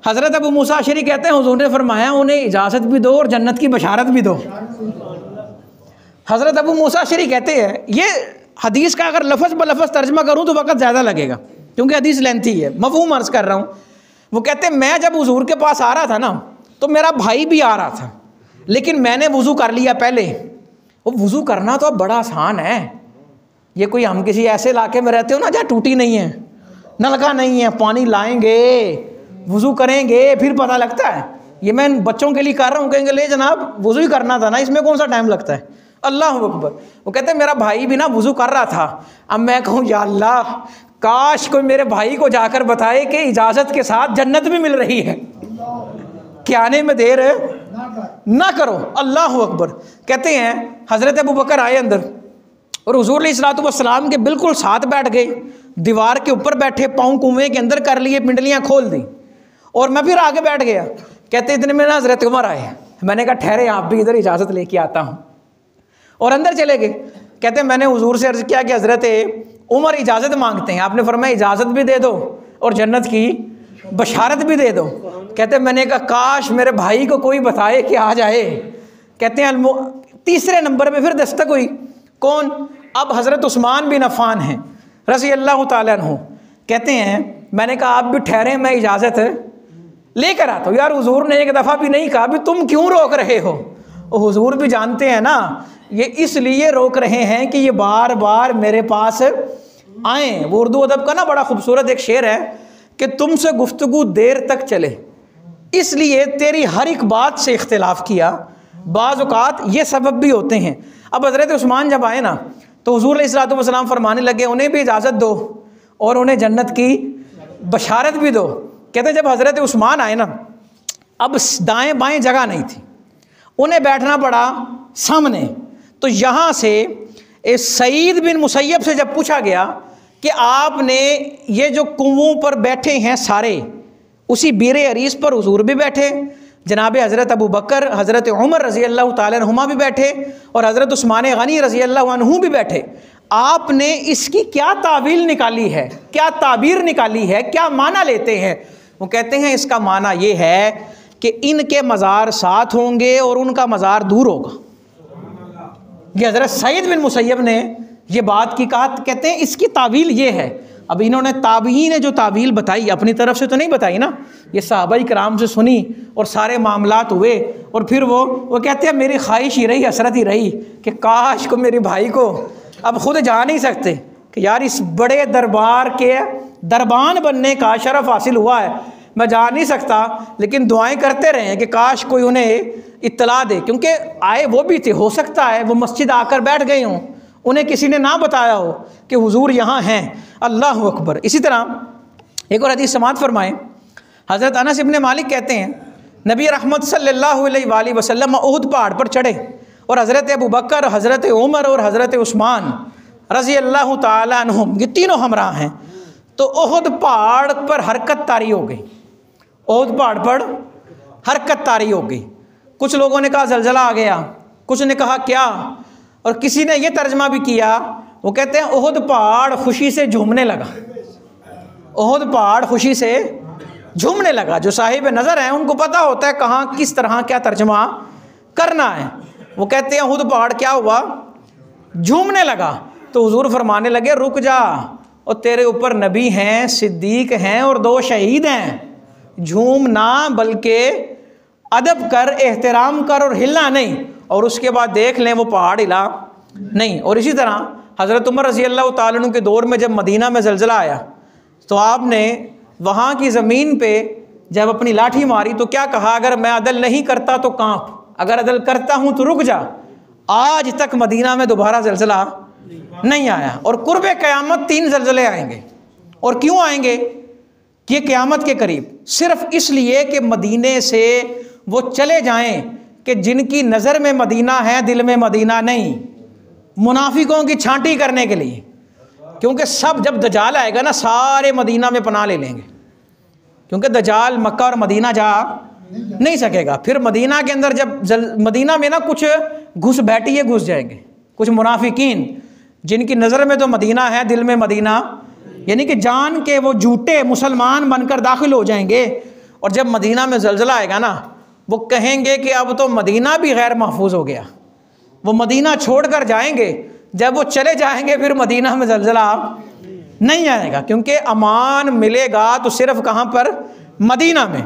हज़रत अबू मूसा अशरी कहते हैं हुजूर ने फरमाया उन्हें इजाज़त भी दो और जन्नत की बशारत भी दो। हज़रत अबू मूसा अशरी कहते हैं, ये हदीस का अगर लफ्ज़ ब लफ्ज़ तर्जमा करूँ तो वक़्त ज़्यादा लगेगा क्योंकि हदीस लेंथी है, मफ़हूम अर्ज़ कर रहा हूँ। वो कहते हैं मैं जब हुजूर के पास आ रहा था ना तो मेरा भाई भी आ रहा था, लेकिन मैंने वज़ू कर लिया पहले। वो वज़ू करना तो अब बड़ा आसान है, ये कोई हम किसी ऐसे इलाके में रहते हो ना जहाँ टूटी नहीं है, नलका नहीं है, पानी लाएंगे वज़ू करेंगे फिर पता लगता है। ये मैं बच्चों के लिए कर रहा हूँ, कहेंगे ले जनाब वज़ू ही करना था ना, इसमें कौन सा टाइम लगता है। अल्लाह अकबर। वो कहते हैं मेरा भाई भी ना वज़ू कर रहा था। अब मैं कहूँ या अल्लाह, काश कोई मेरे भाई को जाकर बताए कि इजाज़त के साथ जन्नत भी मिल रही है, कि आने में देर ना करो। अल्लाह अकबर। कहते हैं हज़रत अबू बकर आए अंदर और हुजूर अलैहिस्सलातु वस्सलाम के बिल्कुल साथ बैठ गए, दीवार के ऊपर बैठे, पाँव कुएं के अंदर कर लिए, पिंडलियाँ खोल दी और मैं फिर आगे बैठ गया। कहते इतने में ना हज़रत उमर आए, मैंने कहा ठहरे आप भी इधर इजाज़त लेके आता हूँ, और अंदर चले गए। कहते मैंने हुजूर से अर्ज़ किया कि हज़रत उमर इजाज़त मांगते हैं, आपने फरमाया इजाज़त भी दे दो और जन्नत की बशारत भी दे दो। कहते मैंने कहा काश मेरे भाई को कोई बताए कि आ जाए। कहते हैं तीसरे नंबर पे फिर दस्तक हुई, कौन? अब हज़रत उस्मान बिन अफ़्फ़ान हैं रज़ी अल्लाह तआला अन्हु। कहते हैं मैंने कहा आप भी ठहरें, मैं इजाज़त लेकर आता हूँ। यार हुजूर ने एक दफ़ा भी नहीं कहा भी तुम क्यों रोक रहे हो। हुजूर भी जानते हैं ना ये इसलिए रोक रहे हैं कि ये बार बार मेरे पास आएँ। वो उर्दू अदब का ना बड़ा खूबसूरत एक शेर है कि तुमसे गुफ्तगू देर तक चले इसलिए तेरी हर एक बात से इख्तिलाफ़ किया, बाज़ औक़ात ये सबब भी होते हैं। अब हज़रत उस्मान जब आए ना तो हुजूर अलैहिस्सलातु वस्सलाम फरमाने लगे उन्हें भी इजाज़त दो और उन्हें जन्नत की बशारत भी दो। कहते जब हज़रत उस्मान आए ना, अब दाएं बाएं जगह नहीं थी, उन्हें बैठना पड़ा सामने। तो यहाँ से सईद बिन मुसैयब से जब पूछा गया कि आपने ये जो कुओं पर बैठे हैं सारे, उसी बीर अरीस पर हुजूर भी बैठे, जनाब हज़रत अबू बकर, हज़रत उमर रज़ी अल्लाह तआला अन्हुमा भी बैठे और हज़रत उस्मान गनी रज़ी अल्लाह अन्हु भी बैठे, आपने इसकी क्या तावील निकाली है, क्या ताबीर निकाली है, क्या माना लेते हैं? वो कहते हैं इसका माना ये है कि इनके मज़ार साथ होंगे और उनका मज़ार दूर होगा। ये हज़रत सईद बिन मुसैयब ने ये बात की कहा। कहते हैं इसकी तावील ये है। अब इन्होंने ताबीन ने जो तावील बताई अपनी तरफ से तो नहीं बताई ना, ये सहाबाई कराम से सुनी और सारे मामलात हुए और फिर वो कहते हैं मेरी ख्वाहिश ही रही, हसरत ही रही कि काश को मेरे भाई को, अब खुद जा नहीं सकते कि यार इस बड़े दरबार के दरबान बनने का शरफ़ हासिल हुआ है। मैं जा नहीं सकता, लेकिन दुआएं करते रहे हैं कि काश कोई उन्हें इत्तला दे, क्योंकि आए वो भी थे, हो सकता है वो मस्जिद आकर बैठ गए हों, उन्हें किसी ने ना बताया हो कि हुजूर यहाँ हैं। अल्लाह अकबर। इसी तरह एक और हदीस समाअत फरमाएं। हज़रत अनस इब्ने मालिक कहते हैं नबी रहमत सल्लल्लाहु अलैहि वसल्लम उहद पहाड़ पर चढ़े और हज़रत अबू बकर, हज़रत उमर और हज़रत उस्मान रज़ी अल्लाह ताला अन्हुम ये तीनों हमरा हैं। तो उहद पहाड़ पर हरकत तारी हो गई, उहद पहाड़ पर हरकत तारी हो गई। कुछ लोगों ने कहा ज़लज़ला आ गया, कुछ ने कहा क्या, और किसी ने यह तर्जमा भी किया, वो कहते हैं उहद पहाड़ खुशी से झूमने लगा, उहद पहाड़ खुशी से झूमने लगा। जो साहिब नज़र हैं उनको पता होता है कहाँ किस तरह क्या तर्जमा करना है। वो कहते हैं उहद पहाड़ क्या हुआ, झूमने लगा। तो हुजूर फरमाने लगे रुक जा, और तेरे ऊपर नबी हैं, सिद्दीक हैं और 2 शहीद हैं, झूम ना बल्कि अदब कर, एहतराम कर और हिलना नहीं। और उसके बाद देख लें वो पहाड़ हिला नहीं। और इसी तरह हज़रत उमर रज़ी अल्लाह ताला अन्हु के दौर में जब मदीना में ज़लज़ला आया तो आपने वहाँ की ज़मीन पे जब अपनी लाठी मारी तो क्या कहा, अगर मैं अदल नहीं करता तो कांप, अगर अदल करता हूँ तो रुक जा। आज तक मदीना में दोबारा ज़लज़ला नहीं आया। और कुर्बे क़यामत 3 ज़लज़ले आएंगे। और क्यों आएंगे कि क़यामत के करीब? सिर्फ़ इसलिए कि मदीने से वो चले जाएं कि जिनकी नज़र में मदीना है दिल में मदीना नहीं, मुनाफिकों की छांटी करने के लिए। क्योंकि सब जब दजाल आएगा ना सारे मदीना में पनाह ले लेंगे, क्योंकि दजाल मक्का और मदीना जा नहीं सकेगा। फिर मदीना के अंदर जब मदीना में ना कुछ घुस बैठिए घुस जाएंगे, कुछ मुनाफिकीन जिनकी नज़र में तो मदीना है दिल में मदीना, यानी कि जान के वो झूठे मुसलमान बनकर दाखिल हो जाएंगे। और जब मदीना में ज़लज़ला आएगा ना वो कहेंगे कि अब तो मदीना भी गैर महफूज हो गया, वो मदीना छोड़कर जाएंगे। जब वो चले जाएंगे फिर मदीना में ज़लज़ला नहीं आएगा, क्योंकि अमान मिलेगा तो सिर्फ कहाँ पर, मदीना में।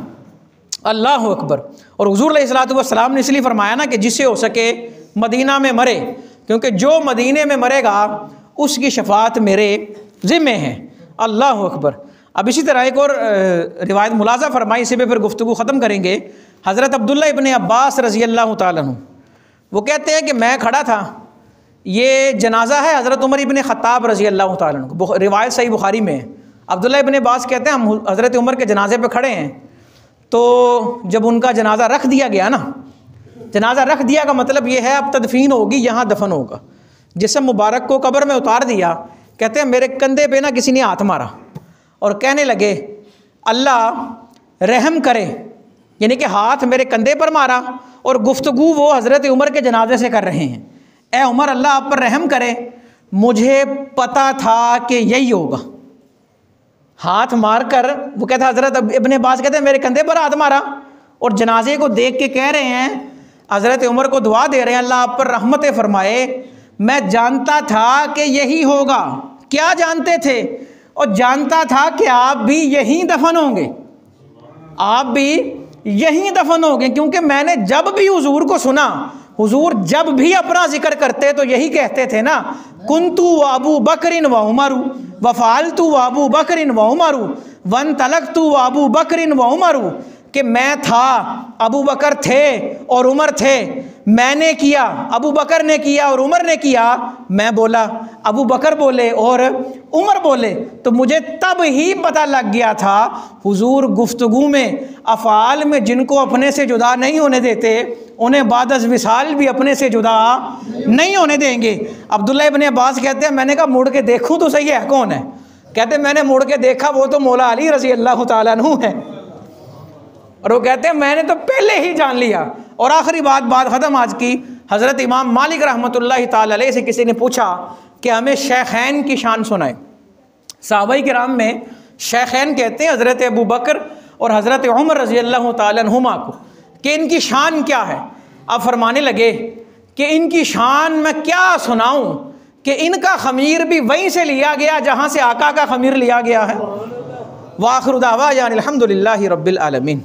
अल्लाह अकबर। और हुज़ूर अलैहिस्सलातु वस्सलाम ने इसलिए फरमाया ना कि जिससे हो सके मदीना में मरे, क्योंकि जो मदीने में मरेगा उसकी शफाअत मेरे ज़िम्मे है। अल्लाह अकबर। अब इसी तरह एक और रिवायत मुलाज़ा फरमाई, इसी पे फिर गुफ्तगू ख़त्म करेंगे। हज़रत अब्दुल्ला इब्ने अब्बास रज़ी अल्लाह ताला अन्हु वो कहते हैं कि मैं खड़ा था, ये जनाजा है हज़रत उमर इब्ने ख़त्ताब रज़ी अल्लाह ताला अन्हु, रिवायत सही बुखारी में है। अब्दुल्ला इब्ने अब्बास कहते हैं हम हज़रत उमर के जनाजे पे खड़े हैं, तो जब उनका जनाजा रख दिया गया ना, जनाजा रख दिया का मतलब ये है अब तदफीन होगी, यहाँ दफन होगा। जिस्म मुबारक को कब्र में उतार दिया। कहते हैं मेरे कंधे पे ना किसी ने हाथ मारा और कहने लगे अल्लाह रहम करे, यानी कि हाथ मेरे कंधे पर मारा और गुफ्तगू वो हज़रत उमर के जनाजे से कर रहे हैं। ए उमर अल्लाह आप पर रहम करे, मुझे पता था कि यही होगा। हाथ मार कर वो कहता हज़रत इब्ने अब्बास कहते हैं मेरे कंधे पर हाथ मारा और जनाजे को देख के कह रहे हैं, हज़रत उमर को दुआ दे रहे हैं अल्लाह आप पर रहमत फरमाए, मैं जानता था कि यही होगा। क्या जानते थे? और जानता था कि आप भी यहीं दफन होंगे, आप भी यहीं दफन होंगे, क्योंकि मैंने जब भी हुजूर को सुना, हुजूर जब भी अपना जिक्र करते तो यही कहते थे ना, कुन्तु व अबू बकरिन व उमरु व फ़ालतु व अबू बकरिन व उमरु वन तलक्तु व अबू बकरिन व उमरु, कि मैं था, अबू बकर थे और उमर थे, मैंने किया, अबू बकर ने किया और उमर ने किया, मैं बोला, अबू बकर बोले और उमर बोले। तो मुझे तब ही पता लग गया था हुजूर गुफ्तगू में अफ़ाल में जिनको अपने से जुदा नहीं होने देते उन्हें बाद अज़ विसाल भी अपने से जुदा नहीं होने देंगे। अब्दुल्ला इब्ने अब्बास कहते हैं मैंने कहा मुड़ के देखूँ तो सही है कौन है? कहते मैंने मुड़ के देखा वो तो मौला अली रज़ी अल्लाह ताला अन्हु है। और वो कहते हैं मैंने तो पहले ही जान लिया। और आखिरी बात ख़त्म आज की, हज़रत इमाम मालिक रहमतुल्लाहि ताला अलैह से किसी ने पूछा कि हमें शेखैन की शान सुनाए। सहाबाए किराम में शेखैन कहते हैं हज़रत अबू बकर और हज़रत उमर रज़ी अल्लाह ताला अन्हुमा को, कि इनकी शान क्या है। अब फरमाने लगे कि इनकी शान मैं क्या सुनाऊँ कि इनका खमीर भी वहीं से लिया गया जहाँ से आका का खमीर लिया गया है। वाखिरु दावाना अनिल हम्दुलिल्लाहि रब्बिल आलमीन।